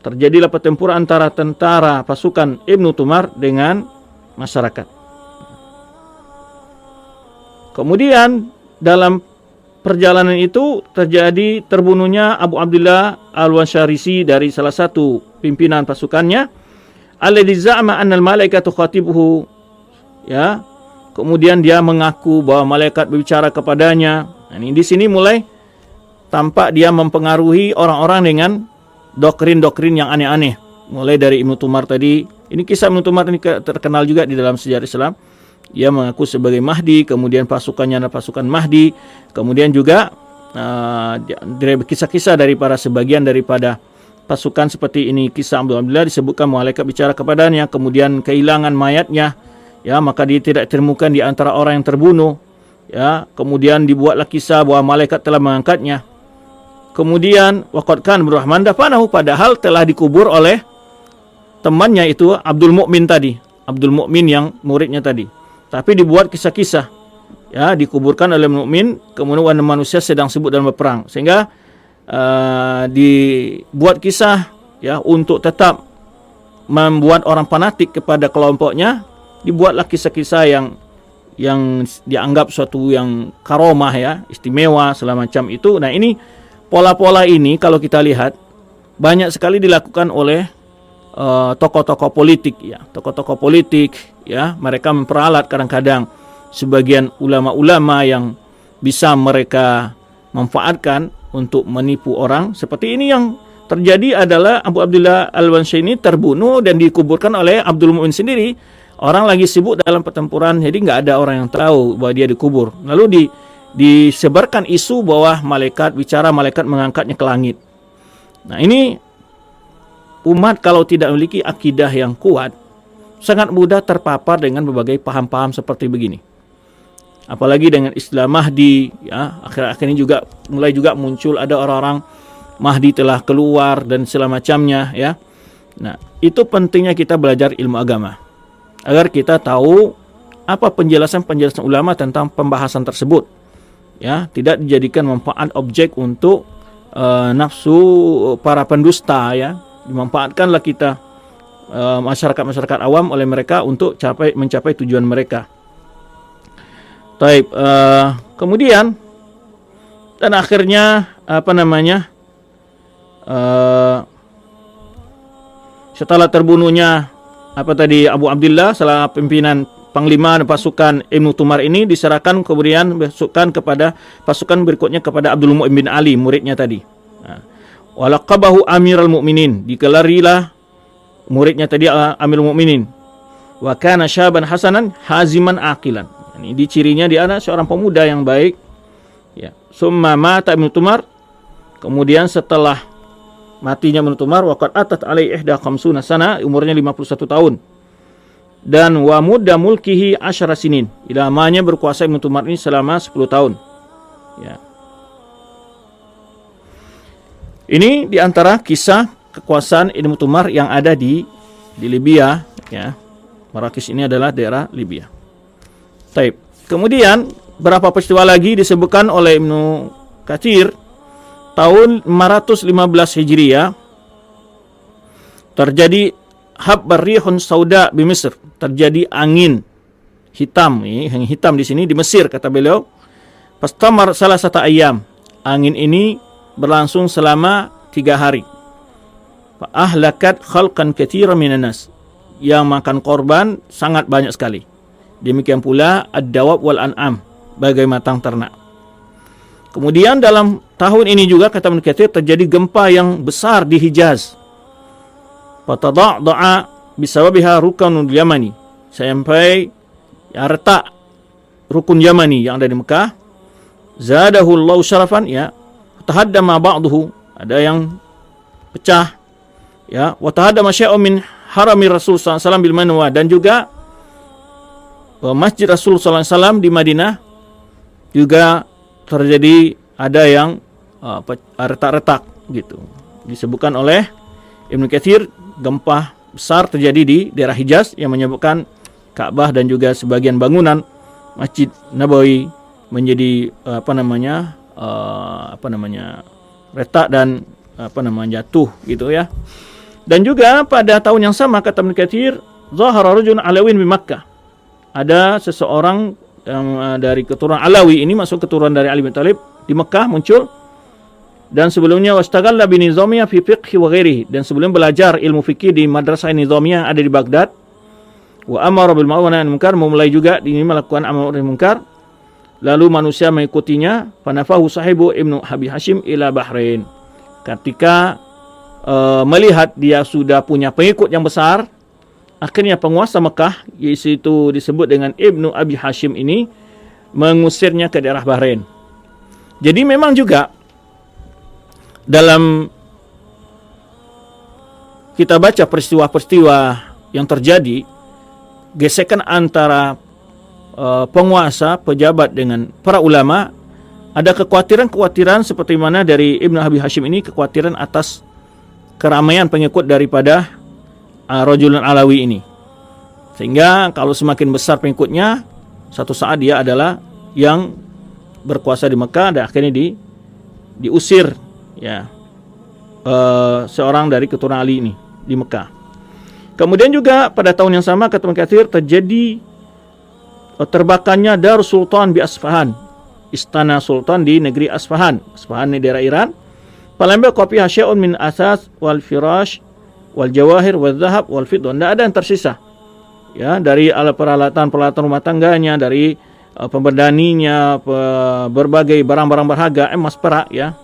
Terjadilah pertempuran antara tentara pasukan Ibnu Tumar dengan masyarakat. Kemudian dalam perjalanan itu terbunuhnya Abu Abdullah Al-Wansharisi dari salah satu pimpinan pasukannya, alladzi za'ama anna al-malaikatu khatibuhu, ya. Kemudian dia mengaku bahwa malaikat berbicara kepadanya. Nah, ini di sini mulai tampak dia mempengaruhi orang-orang dengan doktrin-doktrin yang aneh-aneh. Mulai dari Ibnu Tumar tadi. Ini kisah Ibnu Tumar ini terkenal juga di dalam sejarah Islam. Dia mengaku sebagai Mahdi, kemudian pasukannya adalah pasukan Mahdi. Kemudian juga kisah-kisah dari sebagian daripada pasukan seperti ini. Kisah Abu Abdullah disebutkan malaikat bicara kepadanya, kemudian kehilangan mayatnya, ya, maka dia tidak ditemukan di antara orang yang terbunuh. Ya, kemudian dibuatlah kisah bahwa malaikat telah mengangkatnya. Kemudian waqad kan Abdurrahman dafanahu, padahal telah dikubur oleh temannya itu Abdul Mu'min tadi, Abdul Mu'min yang muridnya tadi. Tapi dibuat kisah-kisah, ya, dikuburkan oleh Mu'min, kemudian manusia sedang sibuk dalam berperang, sehingga dibuat kisah, ya, untuk tetap membuat orang fanatik kepada kelompoknya. Dibuatlah kisah-kisah yang dianggap suatu yang karomah, ya, istimewa segala macam itu. Nah, ini pola-pola ini kalau kita lihat banyak sekali dilakukan oleh tokoh-tokoh politik, ya, tokoh-tokoh politik, ya, mereka memperalat kadang-kadang sebagian ulama-ulama yang bisa mereka manfaatkan untuk menipu orang. Seperti ini yang terjadi adalah Abu Abdullah Al-Wansharisi ini terbunuh dan dikuburkan oleh Abdul Mu'min sendiri. Orang lagi sibuk dalam pertempuran, jadi nggak ada orang yang tahu bahwa dia dikubur. Lalu disebarkan isu bahwa malaikat bicara, malaikat mengangkatnya ke langit. Nah, ini umat kalau tidak memiliki akidah yang kuat, sangat mudah terpapar dengan berbagai paham-paham seperti begini. Apalagi dengan istilah Mahdi, ya, akhir-akhir ini juga mulai muncul ada orang-orang Mahdi telah keluar dan segala macamnya, ya. Nah, itu pentingnya kita belajar ilmu agama agar kita tahu apa penjelasan-penjelasan ulama tentang pembahasan tersebut, ya, tidak dijadikan manfaat objek untuk nafsu para pendusta, ya. Dimanfaatkanlah kita masyarakat awam oleh mereka untuk mencapai tujuan mereka. Taib, kemudian dan akhirnya setelah terbunuhnya Abu Abdullah, salah pimpinan panglima pasukan Ibnu Tumar ini, diserahkan kemudian pasukan berikutnya kepada Abdul Mu'min bin Ali, muridnya tadi. Walaqabahu Amirul Mu'minin, digelarilah muridnya tadi Amirul Mu'minin. Wa kana syaban hasanan haziman aqilan. Ini cirinya dia adalah seorang pemuda yang baik, ya. Summa mata Ibnu Tumar, kemudian setelah matinya Ibnu Tumar, waqad atat alaihi ihda khamsuna sana, umurnya 51 tahun. Dan wa mudda mulkihi asyara sinin, lamanya berkuasa Ibnu Tumar ini selama 10 tahun. Ya. Ini diantara kisah kekuasaan Ibnu Tumar yang ada di Libya, ya. Marrakesh ini adalah daerah Libya. Taib. Kemudian berapa peristiwa lagi disebutkan oleh Ibnu Katsir. Tahun 515 Hijriah terjadi habbar rihun sauda di Mesir, terjadi angin hitam. Angin hitam di sini di Mesir, kata beliau. Pastamar salah satu ayam. Angin ini berlangsung selama 3 hari. Fa ahlakat khalqan katsiran minan nas. Yang makan korban sangat banyak sekali. Demikian pula ad-dawab wal an'am, bagai matang ternak. Kemudian dalam tahun ini juga, kata Ibnu Katsir, terjadi gempa yang besar di Hijaz. Fatada'da'a bisababiha rukunul Yamani, sampai retak rukun Yamani yang ada di Mekah. Zadahu Allahu syarafan, ya. Tahaddama ba'duhu, ada yang pecah, ya. Wa tahaddama syai'un min harami Rasul sallallahu alaihi wasallam bil Manwa, dan juga Masjid Rasul sallallahu alaihi wasallam di Madinah juga terjadi ada yang retak-retak gitu. Disebutkan oleh Ibnu Katsir, gempa besar terjadi di daerah Hijaz yang menyebabkan Ka'bah dan juga sebagian bangunan Masjid Nabawi menjadi retak dan jatuh gitu ya. Dan juga pada tahun yang sama, kata Ibnu Katsir, zahara rajulun alawin di Makkah. Ada seseorang yang dari keturunan Alawi, ini masuk keturunan dari Ali bin Thalib, di Mekah muncul. Dan sebelumnya wastagalla bi nizamiyah fi fiqh wa ghairihi, dan sebelum belajar ilmu fikih di madrasah nizamiyah yang ada di Baghdad. Wa amara bil ma'ruf wa nahy anil munkar, memulai juga ini melakukan amar ma'ruf munkar. Lalu manusia mengikutinya. Fanafahu sahibu Ibnu Abi Hashim ila Bahrain. Ketika melihat dia sudah punya pengikut yang besar, akhirnya penguasa Mekah, yaitu disebut dengan Ibnu Abi Hashim ini, mengusirnya ke daerah Bahrain. Jadi memang juga dalam kita baca peristiwa-peristiwa yang terjadi, gesekan antara penguasa, pejabat dengan para ulama, ada kekhawatiran-kekhawatiran seperti mana dari Ibnu Abi Hashim ini, kekhawatiran atas keramaian pengikut daripada Rajulun Alawi ini. Sehingga kalau semakin besar pengikutnya, satu saat dia adalah yang berkuasa di Mekah dan akhirnya diusir, ya, seorang dari keturunan Ali ini di Mekah. Kemudian juga pada tahun yang sama, kata Ibnu Katsir, terjadi terbakarnya Dar Sultan di Asfahan, istana sultan di negeri Asfahan. Asfahan ini daerah Iran. Falamma qafiha syai'un min asas wal firash wal jawahir wal zahab wal fiddah. Tidak ada yang tersisa, ya, dari alat peralatan rumah tangganya, dari pemberdaninya, berbagai barang-barang berharga, emas, perak, ya.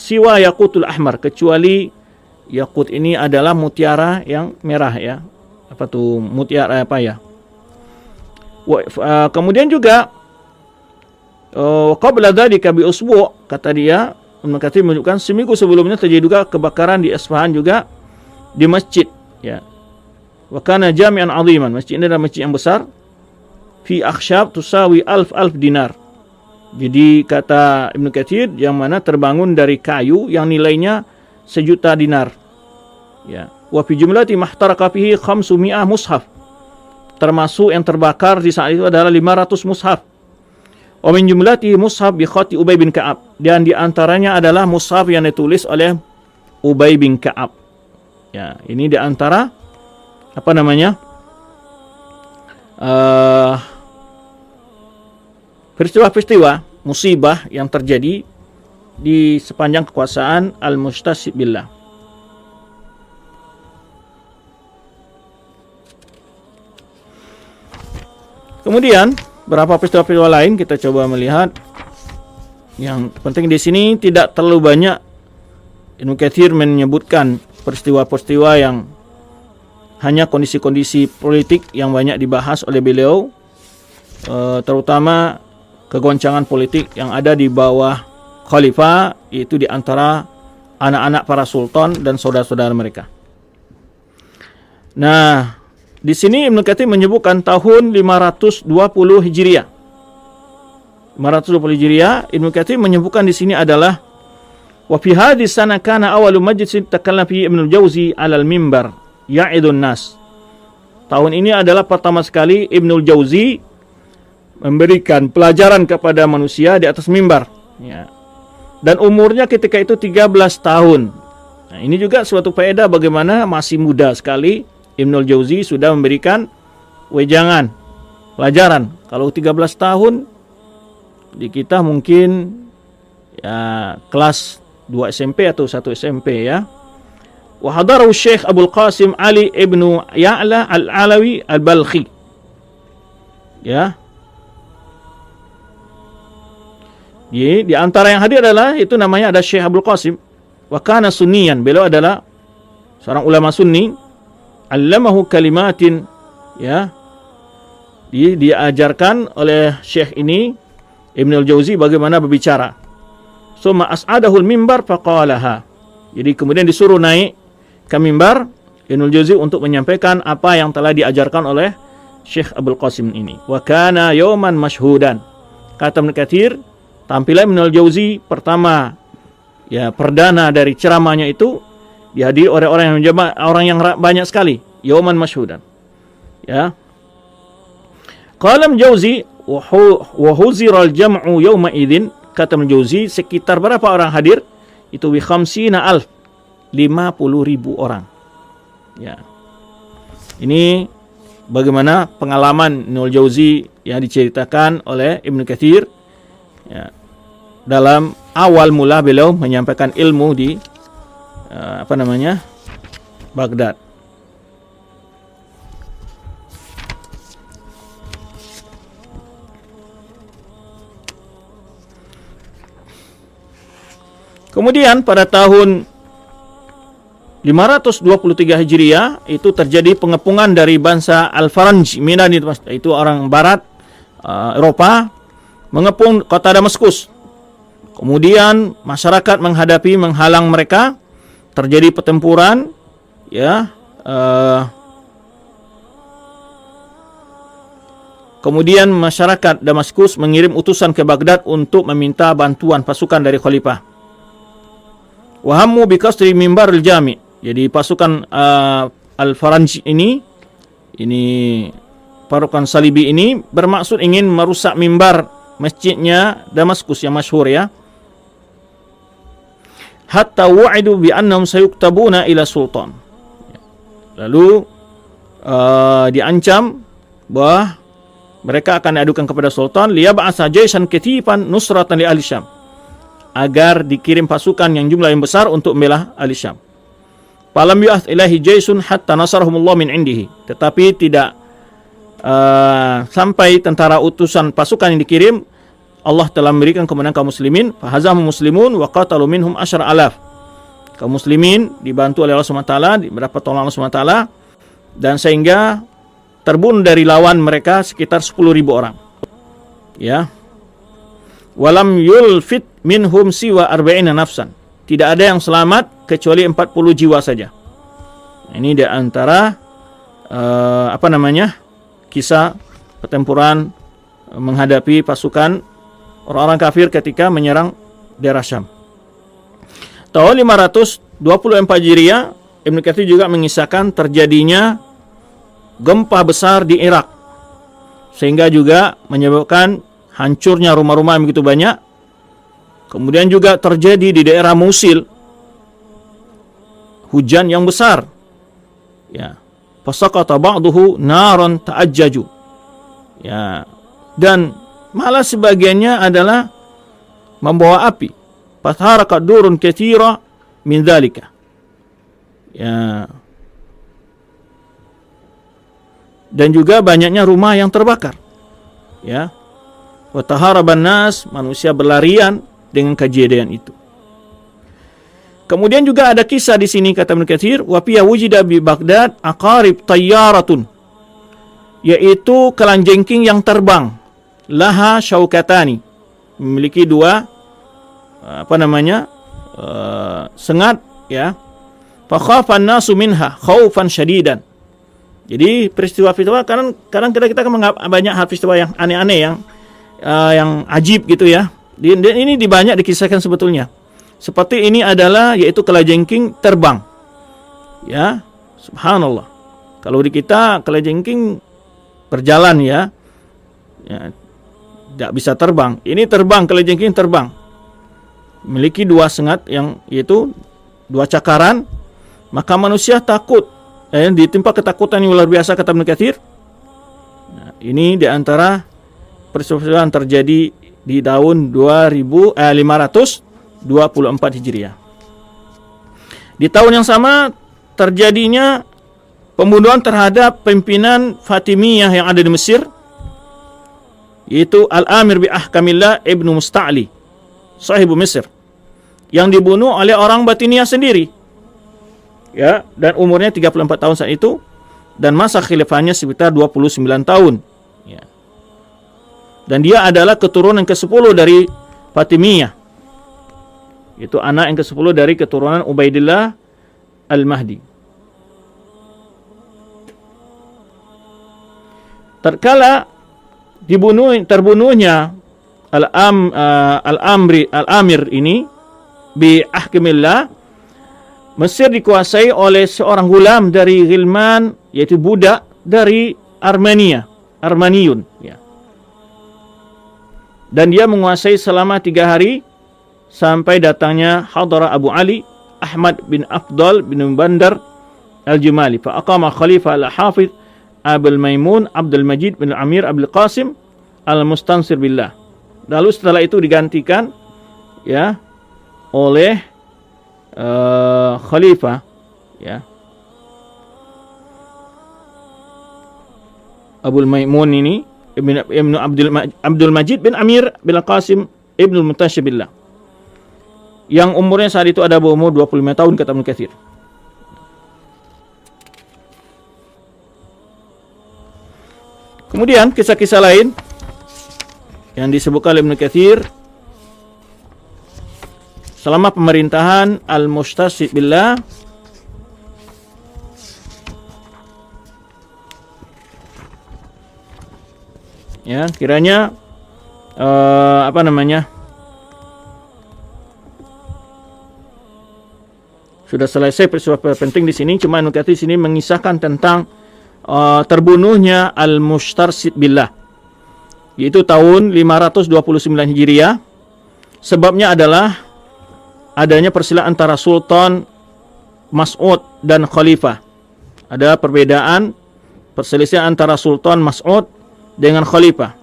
Siwa yaqutul ahmar, kecuali yakut ini adalah mutiara yang merah, ya. Apa tuh mutiara apa, ya? Kemudian juga qabla dzalika bi usbu', kata dia, Ibnu Katsir menunjukkan seminggu sebelumnya terjadi juga kebakaran di Asfahan juga di masjid, ya. Wa kana jami'an 'aziman, masjid ini adalah masjid yang besar, fi akhshab tusawi alf dinar. Jadi kata Ibnu Katsir, yang mana terbangun dari kayu yang nilainya 1.000.000 dinar, ya. Wa fi jumlati mahtaraka fihi 500 mushaf, termasuk yang terbakar di saat itu adalah 500 mushaf. Wa min jumlati mushaf bi khati Ubay bin Ka'ab, dan di antaranya adalah mushaf yang ditulis oleh Ubay bin Ka'ab. Ya, ini di antara peristiwa-peristiwa musibah yang terjadi di sepanjang kekuasaan Al-Mustasib Billah. Kemudian berapa peristiwa-peristiwa lain kita coba melihat. Yang penting di sini tidak terlalu banyak Ibnu Katsir menyebutkan peristiwa-peristiwa yang hanya kondisi-kondisi politik yang banyak dibahas oleh beliau, terutama kegoncangan politik yang ada di bawah khalifah, yaitu di antara anak-anak para sultan dan saudara-saudara mereka. Nah, di sini Ibnu Katsir menyebutkan tahun 520 Hijriah. 520 Hijriah, Ibnu Katsir menyebutkan di sini adalah Wa fi hadhihi sana kana awalu majlisin takallama fi Ibnu Jauzi 'ala al-mimbar ya'idun nas. Tahun ini adalah pertama sekali Ibnu Jauzi memberikan pelajaran kepada manusia di atas mimbar, ya. Dan umurnya ketika itu 13 tahun. Nah, ini juga suatu faedah bagaimana masih muda sekali Ibnu Jauzi sudah memberikan wejangan, pelajaran. Kalau 13 tahun di kita mungkin ya kelas 2 SMP atau 1 SMP, ya. Wa hadarahu Syekh Abdul Qasim Ali Ibnu Ya'la Al-Alawi Al-Balkhi. Ya. Di antara yang hadir adalah itu namanya ada Syekh Abdul Qasim, wa kana sunniyan, beliau adalah seorang ulama sunni, allamahu kalimatin, ya. Diajarkan oleh Syekh ini Ibnu Jauzi bagaimana berbicara. Summa as'adahul mimbar faqalaha. Jadi kemudian disuruh naik ke mimbar Ibnu Jauzi untuk menyampaikan apa yang telah diajarkan oleh Syekh Abdul Qasim ini. Wa kana yawman mashhudan. Kata Ibnu Katsir, tampilan Ibnu Jauzi pertama, ya, perdana dari ceramahnya itu dihadiri oleh orang yang banyak sekali. Yawman mashhudan. Ya. Qala Jauzi wa huzira al-jam'u yawma idzin. Kata Jauzi, sekitar berapa orang hadir? Itu wi 50,000, 50.000 orang. Ya. Ini bagaimana pengalaman Ibnu Jauzi yang diceritakan oleh Ibnu Katsir, ya, dalam awal mula beliau menyampaikan ilmu di Baghdad. Kemudian pada tahun 523 Hijriah itu terjadi pengepungan dari bangsa Al-Faranj Minani, itu orang barat Eropa, mengepung kota Damaskus. Kemudian masyarakat menghalang mereka, terjadi pertempuran, ya. Kemudian masyarakat Damaskus mengirim utusan ke Baghdad untuk meminta bantuan pasukan dari khalifah. Wahammu bikasri mimbar al-jami. Jadi pasukan Al-Faranj ini pasukan Salibi ini bermaksud ingin merusak mimbar masjidnya Damaskus yang masyhur, ya. Hatta wa'idu bi annahum sayuktabuna ila sultan. Lalu diancam bahwa mereka akan diadukan kepada sultan, liyab'atsa jaisan katifan nusratan li ahli Syam, agar dikirim pasukan yang jumlah yang besar untuk membela ahli Syam. Falam yu'ath ilahi jaisun hatta nasarahumullah min indihi. Tetapi tidak sampai tentara utusan pasukan yang dikirim, Allah telah memberikan kemenangan kaum muslimin. Fahazahum muslimun wa qatalu minhum 10,000. Kaum muslimin dibantu oleh Allah SWT, mendapat tolong Allah SWT, dan sehingga terbunuh dari lawan mereka sekitar 10.000 orang. Ya. Walam yulfit minhum siwa arba'ina nafsan. Tidak ada yang selamat kecuali 40 jiwa saja. Ini di antara kisah pertempuran menghadapi pasukan orang-orang kafir ketika menyerang daerah Syam. Tahun 524 Hijriah, Ibnu Katsir juga mengisahkan terjadinya gempa besar di Irak, sehingga juga menyebabkan hancurnya rumah-rumah yang begitu banyak. Kemudian juga terjadi di daerah Mosul hujan yang besar, ya. Fasaqata ba'duhu naran ta'ajjaju, ya. Dan malah sebagiannya adalah membawa api. Fatharakat durun katsira min dzalika, ya. Dan juga banyaknya rumah yang terbakar, ya. Wa taharaban nas, manusia berlarian dengan kejadian itu. Kemudian juga ada kisah di sini, kata Ibnu Katsir, wa fiya wujida bi Baghdad aqarib tayyaratun, yaitu kelanjengking yang terbang, laha syaukatani, memiliki dua sengat, ya. Fa khafa an-nasu minha khaufan syadidan. Jadi peristiwa-peristiwa kadang kita kan menganggap banyak hal peristiwa yang aneh-aneh, yang ajib gitu, ya. Dan ini banyak dikisahkan sebetulnya. seperti ini adalah yaitu kalajengking terbang. Ya, subhanallah. Kalau di kita kalajengking berjalan ya, tidak bisa terbang. Ini terbang, kalajengking terbang. Memiliki dua sengat yang yaitu dua cakaran, maka manusia takut. Ditimpa ketakutan yang luar biasa, kata Ibnu Katsir. Nah, ini di antara peristiwa yang terjadi di tahun 524 Hijriah. Di tahun yang sama terjadinya pembunuhan terhadap pimpinan Fatimiyah yang ada di Mesir, yaitu Al-Amir bi Ahkamillah Ibnu Musta'li, sahibu Mesir, yang dibunuh oleh orang Batiniyah sendiri. Ya, dan umurnya 34 tahun saat itu, dan masa khilafahnya sekitar 29 tahun. Ya. Dan dia adalah keturunan ke-10 dari Fatimiyah. Itu anak yang ke-10 dari keturunan Ubaidillah Al-Mahdi. Tatkala terbunuhnya Al-Amir ini bi ahkamillah, Mesir dikuasai oleh seorang gulam dari Ghilman, yaitu budak dari Armeniun, ya. Dan dia menguasai selama 3 hari sampai datangnya hadara Abu Ali Ahmad bin Afdal bin Bandar Al-Jumali, fa aqama Khalifah Al-Hafidh Abul Maimun Abdul Majid bin Amir Abdul Qasim Al-Mustansir Billah. Lalu setelah itu digantikan ya oleh khalifah, ya, Abul Maimun ini Ibnu Abdul Majid bin Amir bin Qasim Ibnu Mutasyabillah, yang umurnya saat itu ada berumur 25 tahun, kata Ibnu Katsir. Kemudian kisah-kisah lain yang disebutkan oleh Ibnu Katsir selama pemerintahan Al-Mustarsyid Billah, ya, kiranya sudah selesai peristiwa penting di sini. Cuma Ibnu Katsir sini mengisahkan tentang terbunuhnya Al-Mustarsyid Billah, yaitu tahun 529 Hijriah. Sebabnya adalah adanya perselisihan antara Sultan Mas'ud dan Khalifah. Ada perbedaan perselisihan antara Sultan Mas'ud dengan Khalifah.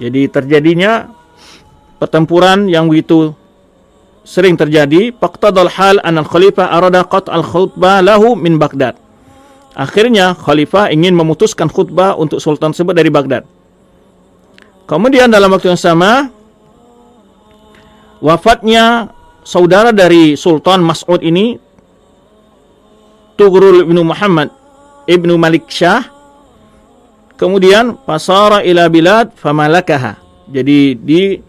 Jadi terjadinya pertempuran yang begitu sering terjadi. Faqtadal hal an al-Khalifah arada qat'al khutbah lahu min Baghdad. Akhirnya Khalifah ingin memutuskan khutbah untuk Sultan tersebut dari Baghdad. Kemudian dalam waktu yang sama, wafatnya saudara dari Sultan Mas'ud ini, Tughrul bin Muhammad ibnu Malik Shah. Kemudian fasara ila bilad famalakaha. Jadi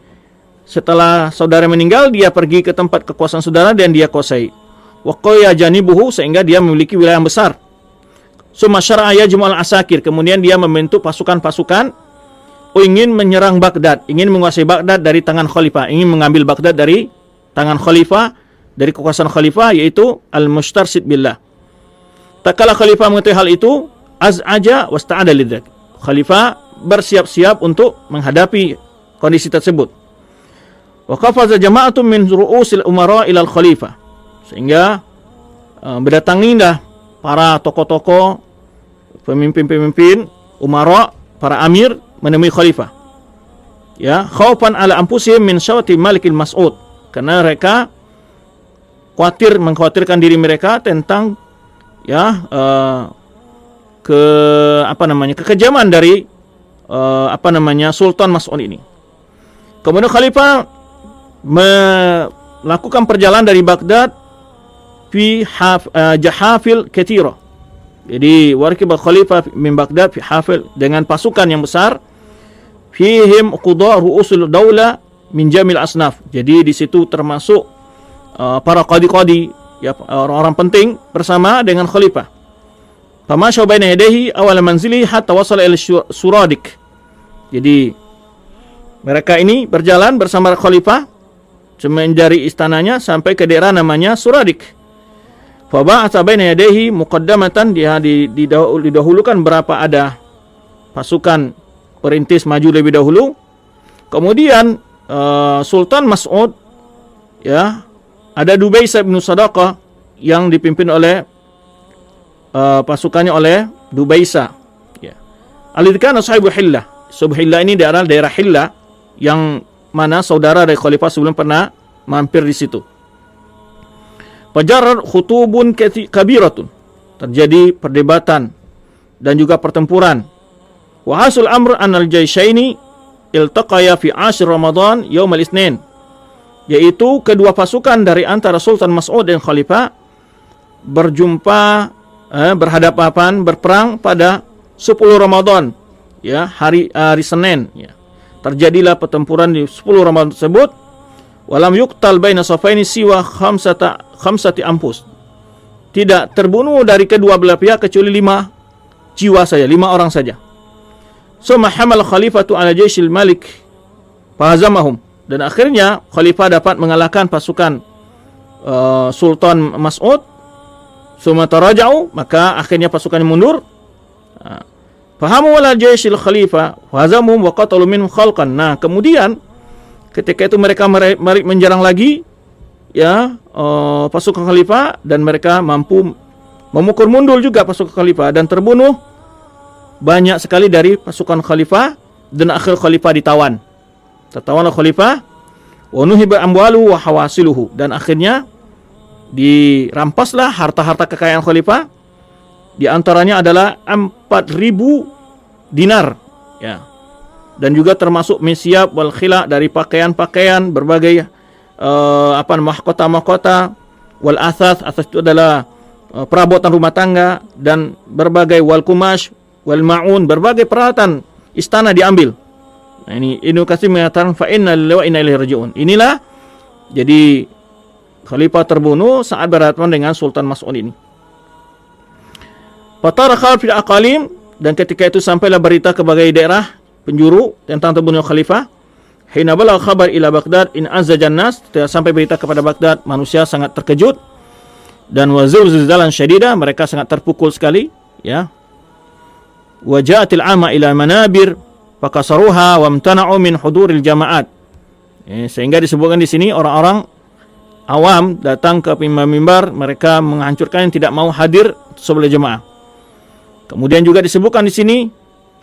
setelah saudara meninggal, dia pergi ke tempat kekuasaan saudara dan dia kuasai. Wa qaya janibuhu, sehingga dia memiliki wilayah yang besar. Summa syara'a yajma'ul asakir, kemudian dia membentuk pasukan-pasukan ingin menyerang Baghdad, ingin menguasai Baghdad dari tangan khalifah, ingin mengambil Baghdad dari tangan khalifah, dari kekuasaan khalifah, yaitu Al-Mustarsyid Billah. Tatkala khalifah mengetahui hal itu, az'aja wasta'ada lidzak. Khalifah bersiap-siap untuk menghadapi kondisi tersebut. Wa qafaza jama'atun min ru'usil umara ila al-khalifah, sehingga berdatangilah para tokoh-tokoh, pemimpin-pemimpin, umara, para amir menemui khalifah. Ya, khaufan ala anfusihim min syawati Malikil Mas'ud, karena mereka mengkhawatirkan diri mereka tentang kekejaman dari Sultan Mas'ud ini. Kemudian khalifah melakukan perjalanan dari Baghdad fi jahafil katsira. Jadi warkib khalifah min Baghdad fi hafil, dengan pasukan yang besar, fihim qudha ru'usul daulah min jamil asnaf. Jadi di situ termasuk para qadi-qadi, ya, orang-orang penting bersama dengan khalifah. Famasya baina yadayhi awal manzili hatta wasala ila Suradik. Jadi mereka ini berjalan bersama khalifah dari istananya sampai ke daerah namanya Suradik. Fa ba'atha baina yadayhi muqaddamatan, dia didahulukan berapa ada pasukan perintis maju lebih dahulu. Kemudian Sultan Mas'ud, ya, ada Dubaisah bin Sadaqah yang dipimpin oleh pasukannya oleh Dubaisah, ya. Alidhkana sahibu Hillah. Hillah ini daerah Hillah yang mana saudara dari khalifah sebelum pernah mampir di situ. Fajarar khutubun kabiratun, terjadi perdebatan dan juga pertempuran. Wa hasul amr an al-jayshaini iltaqaya fi 10 Ramadan yaum al-Itsnin, yaitu kedua pasukan dari antara Sultan Mas'ud dan khalifah berjumpa, berhadapan, berperang pada 10 Ramadan, ya, hari Senin, ya. Terjadilah pertempuran di 10 Ramadan tersebut. Walam yuqtal baina safaini siwa khamsati ampus, tidak terbunuh dari kedua belah pihak kecuali 5 jiwa saja, 5 orang saja. Summa hamal khalifatu ala jaisil malik fahazamahum, dan akhirnya khalifah dapat mengalahkan pasukan Sultan Mas'ud. Summa taraja'u, maka akhirnya pasukannya mundur. Fahamu wala jaisil khalifah fahazamuhum wa qatalu minhum khalqan. Nah, kemudian ketika itu mereka menjerang lagi, ya, pasukan khalifah, dan mereka mampu memukul mundur juga pasukan khalifah dan terbunuh banyak sekali dari pasukan khalifah, dan akhir khalifah ditawan. Tertawanlah khalifah, wa nuhiba amwaluhu wa hawasiluhu, dan akhirnya dirampaslah harta-harta kekayaan khalifah. Di antaranya adalah 4.000 dinar, ya. Dan juga termasuk misyab wal khila, dari pakaian-pakaian berbagai mahkota-mahkota, wal athath itu adalah perabotan rumah tangga, dan berbagai wal kumash wal maun, berbagai peralatan istana diambil. Nah, ini Ibnu Katsir mengatakan fa inna lillahi wa inna ilaihi raji'un. Inilah jadi khalifah terbunuh saat berhadapan dengan Sultan Mas'ud ini. Fatara khalif fil aqalim, dan ketika itu sampailah berita ke berbagai daerah penjuru tentang terbunuh khalifah. Hina balagha khabar ila Baghdad in azzajan nas, sampai berita kepada Baghdad, manusia sangat terkejut dan wazilzalan syadida, mereka sangat terpukul sekali, ya. Waja'atil amma ila manabir fakasaruha wamtana'u min huduril jama'at. Sehingga disebutkan di sini orang-orang awam datang ke mimbar, mereka menghancurkan, yang tidak mau hadir sebelum jemaah. Kemudian juga disebutkan di sini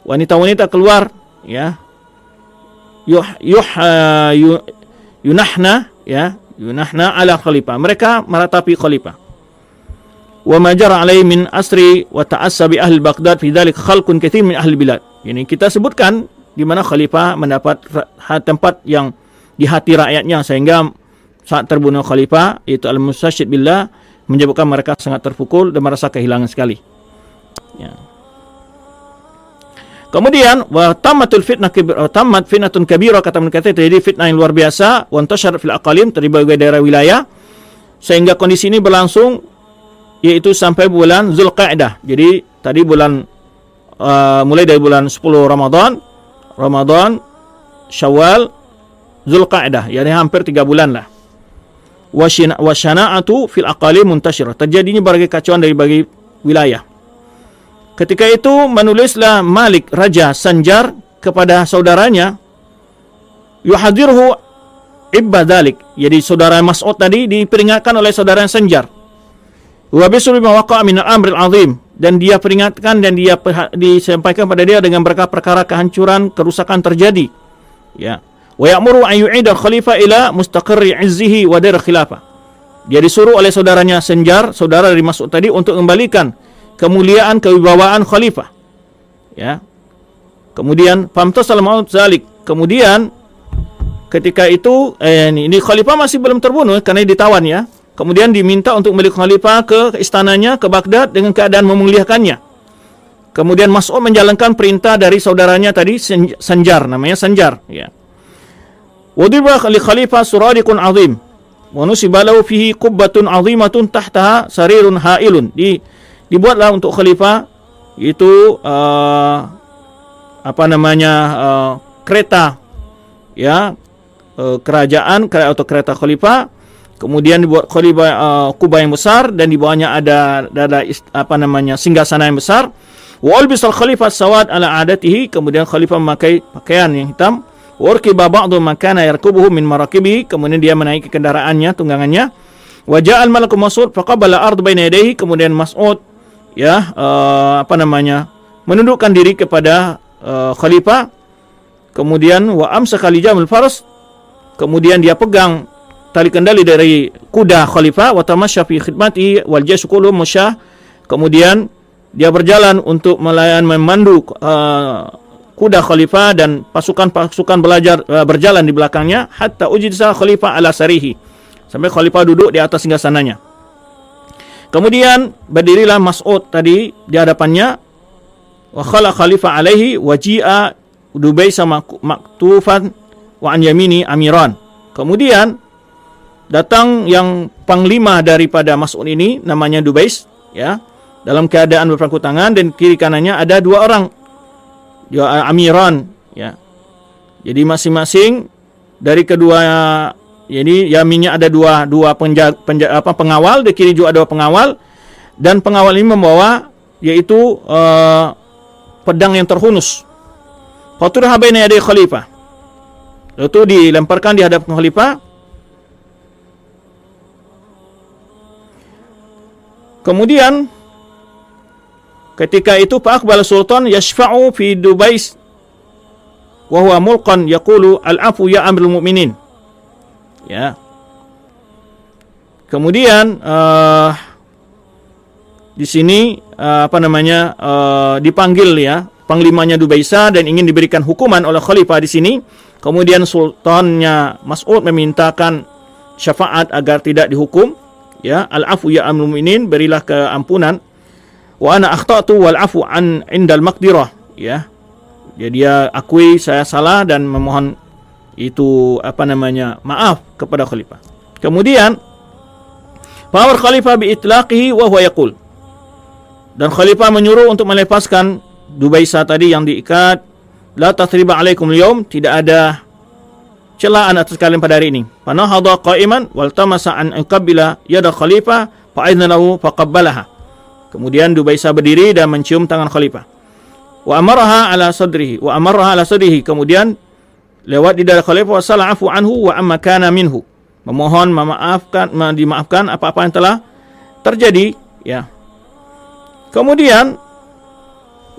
wanita-wanita keluar, ya, yunahna ala khalifah, mereka meratapi khalifah. Wa ma jara alaihi min asri wa ta'assabi ahli Baghdad fi dzalik khalqun katsir min ahli bilad. Ini kita sebutkan di mana khalifah mendapat tempat yang di hati rakyatnya, sehingga saat terbunuh khalifah, yaitu al-mustashhid billah, menyebabkan mereka sangat terpukul dan merasa kehilangan sekali, ya. Kemudian wa tammatul fitnah tammat fitnatun kabira, kata Ibnu Katsir, terjadi fitnah yang luar biasa, wa intashar fil aqalim, dari berbagai daerah wilayah, sehingga kondisi ini berlangsung yaitu sampai bulan Zulqa'dah. Jadi tadi bulan mulai dari bulan 10 Ramadan, Syawal, Zulqa'dah, yakni hampir 3 bulan lah. Wa syana'atu fil aqalim muntashirah, terjadinya berbagai kacauan dari berbagai wilayah. Ketika itu menulislah Malik Raja Sanjar kepada saudaranya, yuhadirhu ibba dzalik. Jadi saudara Mas'ud tadi diperingatkan oleh saudara Sanjar. Wa bisul ma waqa'a min al-amr al-'azim, dan dia peringatkan dan dia disampaikan pada dia dengan perkara kehancuran, kerusakan terjadi, ya. Wa ya'muru an yu'ida al-khalifah ila mustaqirri 'izzihi wa dar khilafah. Dia disuruh oleh saudaranya Sanjar, saudara dari Mas'ud tadi, untuk mengembalikan kemuliaan, kewibawaan khalifah, ya. Kemudian famtasal maut zalik, kemudian ketika itu ini khalifah masih belum terbunuh karena ditawan, ya. Kemudian diminta untuk memilih khalifah ke istananya, ke Baghdad, dengan keadaan memuliakannya. Kemudian Mas'ud menjalankan perintah dari saudaranya tadi, Sanjar, namanya Sanjar, ya. Wadiba li khalifah suradiqun azim wa nusiba lahu fihi qubbatun azimatun tahtaha sarirun ha'ilun. Dibuatlah untuk khalifah itu kereta, ya, kerajaan atau kereta khalifah. Kemudian dibuat kubah yang besar dan di bawahnya ada singgasana yang besar. Wa albisal khalifah sawad ala adatihi, kemudian khalifah memakai pakaian yang hitam. Wa urkiba ba'du makana yarkubuhu min marakibihi, kemudian dia menaiki kendaraannya, tunggangannya. Wa ja'al malaku Mas'ud faqabala ard baina yadayhi, kemudian Mas'ud menundukkan diri kepada khalifah. Kemudian wa amsaka lijamul faras, kemudian dia pegang tali kendali dari kuda khalifah. Wa tamasya fi khidmati wal jaysh kullu musyah, kemudian dia berjalan untuk memandu kuda khalifah dan pasukan-pasukan berjalan di belakangnya. Hatta ujidsa khalifah ala sarihi, sampai khalifah duduk di atas singgasananya. Kemudian berdirilah Mas'ud tadi di hadapannya. Wa khala khalifah alaihi waji'a Dubaisa maktufan wa an yamini amiran. Kemudian datang yang panglima daripada Mas'ud ini, namanya Dubais, ya, dalam keadaan berpangku tangan, dan kiri kanannya ada dua orang, dua amiran, ya. Jadi masing-masing dari kedua, jadi yaminnya ada dua pengawal, di kiri juga ada pengawal, dan pengawal ini membawa yaitu pedang yang terhunus. Faturha baina yaday khalifah, itu dilemparkan di hadapan khalifah. Kemudian ketika itu fa'aqbala sultan yashfa'u fi Dubais wa huwa mulqan yaqulu al-afu ya amirul mu'minin. Ya. Kemudian di sini dipanggil ya panglimanya Dubaisa dan ingin diberikan hukuman oleh khalifah di sini. Kemudian sultannya Mas'ud memintakan syafaat agar tidak dihukum. Ya, al-afu ya amirul mu'minin, berilah keampunan. Wa ana akhtatu wal afu an indal maqdirah, ya. Jadi dia akui saya salah dan memohon itu maaf kepada khalifah. Kemudian power khalifah bi itlaqihi wa huwa yaqul, dan khalifah menyuruh untuk melepaskan Dubaisa tadi yang diikat. La tathriba alaikum al-yawm, tidak ada celaan atas kalian pada hari ini. Fanahadha qa'iman wal tamasa an qabila yada khalifah fa aidna lahu faqabbalaha. Kemudian Dubaisa berdiri dan mencium tangan khalifah. Wa amaraha ala sadrihi, kemudian lewat di dada khalifah wa sala'afu anhu wa amma kana minhu, memohon dimaafkan apa-apa yang telah terjadi, ya. Kemudian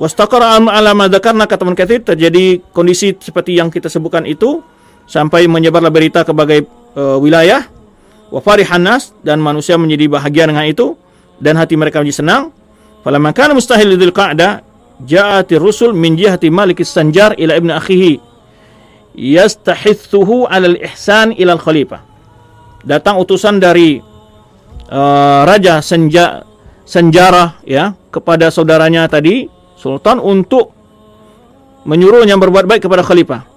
wastaqara ala ma dzakarna, kata Ibnu Katsir, terjadi kondisi seperti yang kita sebutkan itu sampai menyebarlah berita ke berbagai wilayah. Wa farihan nas, dan manusia menjadi bahagia dengan itu dan hati mereka menjadi senang. Falamma kana mustahil dzil qa'dah ja'at ar-rusul min jihati Malik as-Sanjar ila ibn akhihi yastahithuhu 'ala al-ihsan ila al-khalifah. Datang utusan dari Raja Sanjarah, ya, kepada saudaranya tadi sultan untuk menyuruhnya berbuat baik kepada khalifah.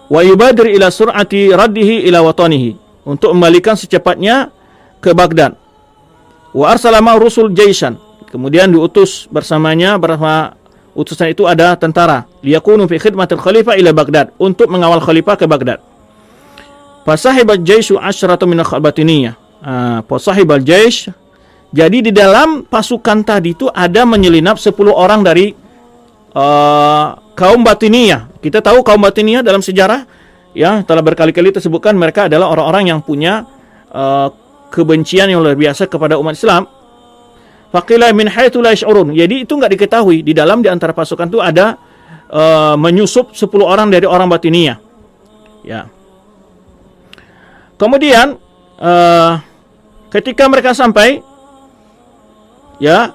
Wa yubadir ila sur'ati raddihi ila watanihi, untuk membalikan secepatnya ke Baghdad. Wa arsala ma rusul jaishan, kemudian diutus bersamanya, bersama utusan itu ada tentara, liyakunu fi khidmatil khalifah ila Baghdad, untuk mengawal khalifah ke Baghdad. Fasahibat jaishu asyratu min al-batiniyah. Fasahibat jaish, jadi di dalam pasukan tadi itu ada menyelinap 10 orang dari kaum Batiniyah. Kita tahu kaum Batiniyah dalam sejarah, ya, telah berkali-kali disebutkan mereka adalah orang-orang yang punya kebencian yang luar biasa kepada umat Islam. Faqila min haitsu la yash'urun, jadi itu enggak diketahui di antara pasukan itu ada menyusup 10 orang dari orang Batiniyah. Ya. Kemudian ketika mereka sampai, ya,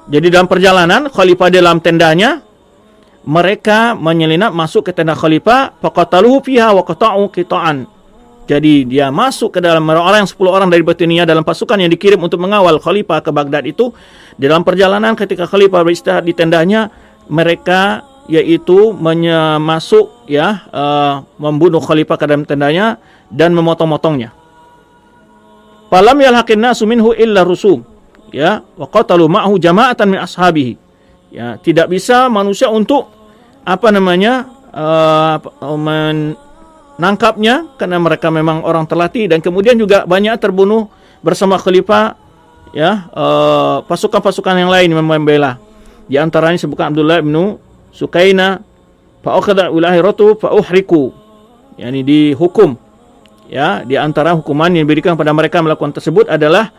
jadi dalam perjalanan khalifah dalam tendanya, mereka menyelinap masuk ke tenda khalifah, faqataluhu fiha wa qata'u qita'an. Jadi dia masuk ke dalam orang yang 10 orang dari Batiniyah dalam pasukan yang dikirim untuk mengawal khalifah ke Baghdad itu. Dalam perjalanan ketika khalifah beristirahat di tendanya, mereka yaitu masuk, ya, membunuh khalifah ke dalam tendanya dan memotong-motongnya. Falam yalhaqin nasu minhu illa rusum, ya, wa qatalu ma'ahu jama'atan min ashabihi. Ya, tidak bisa manusia untuk nangkapnya karena mereka memang orang terlatih, dan kemudian juga banyak terbunuh bersama khalifah, ya, pasukan-pasukan yang lain membela. Di antaranya sebutkan Abdullah bin Sukaina, fa akhadha ulahiratu fa uhriku, yakni dihukum. Ya, di antara hukuman yang diberikan pada mereka melakukan tersebut adalah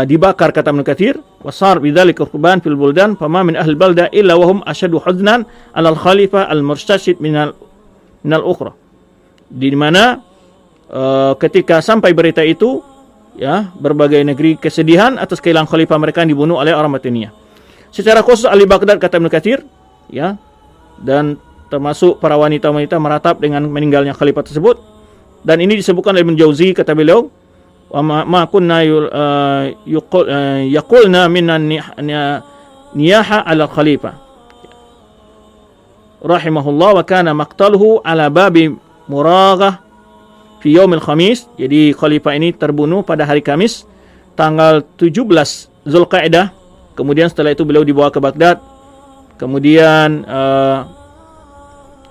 dibakar, kata Ibnu Katsir. Wasar bidzalika qurban fil buldan fama min ahli balda illa wahum ashadu huznan 'ala al-khalifah al-murtashid minal ukhra. Di mana ketika sampai berita itu, ya, berbagai negeri kesedihan atas kehilangan khalifah mereka yang dibunuh oleh orang Batiniyah. Secara khusus ahli Baghdad, kata Ibnu Katsir, ya, dan termasuk para wanita-wanita meratap dengan meninggalnya khalifah tersebut. Dan ini disebutkan oleh Ibnu Jauzi, kata beliau, wa ma kunna yaqulna minan niyaha ala khalifah rahimahullah, wa kana maqtaluhu ala babi muraghah fi yaumil khamis. Jadi khalifah ini terbunuh pada hari Kamis tanggal 17 Zulqa'dah. Kemudian setelah itu beliau dibawa ke Baghdad. Kemudian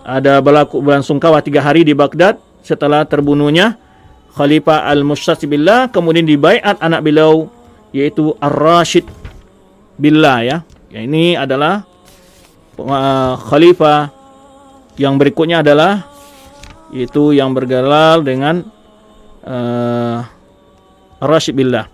ada berlangsung kawah 3 hari di Baghdad setelah terbunuhnya Khalifah al-Mustashid billah. Kemudian dibaiat anak beliau, yaitu Ar-Rashid billah, ya. Ini adalah khalifah yang berikutnya adalah yaitu yang bergelar dengan Ar-Rashid billah.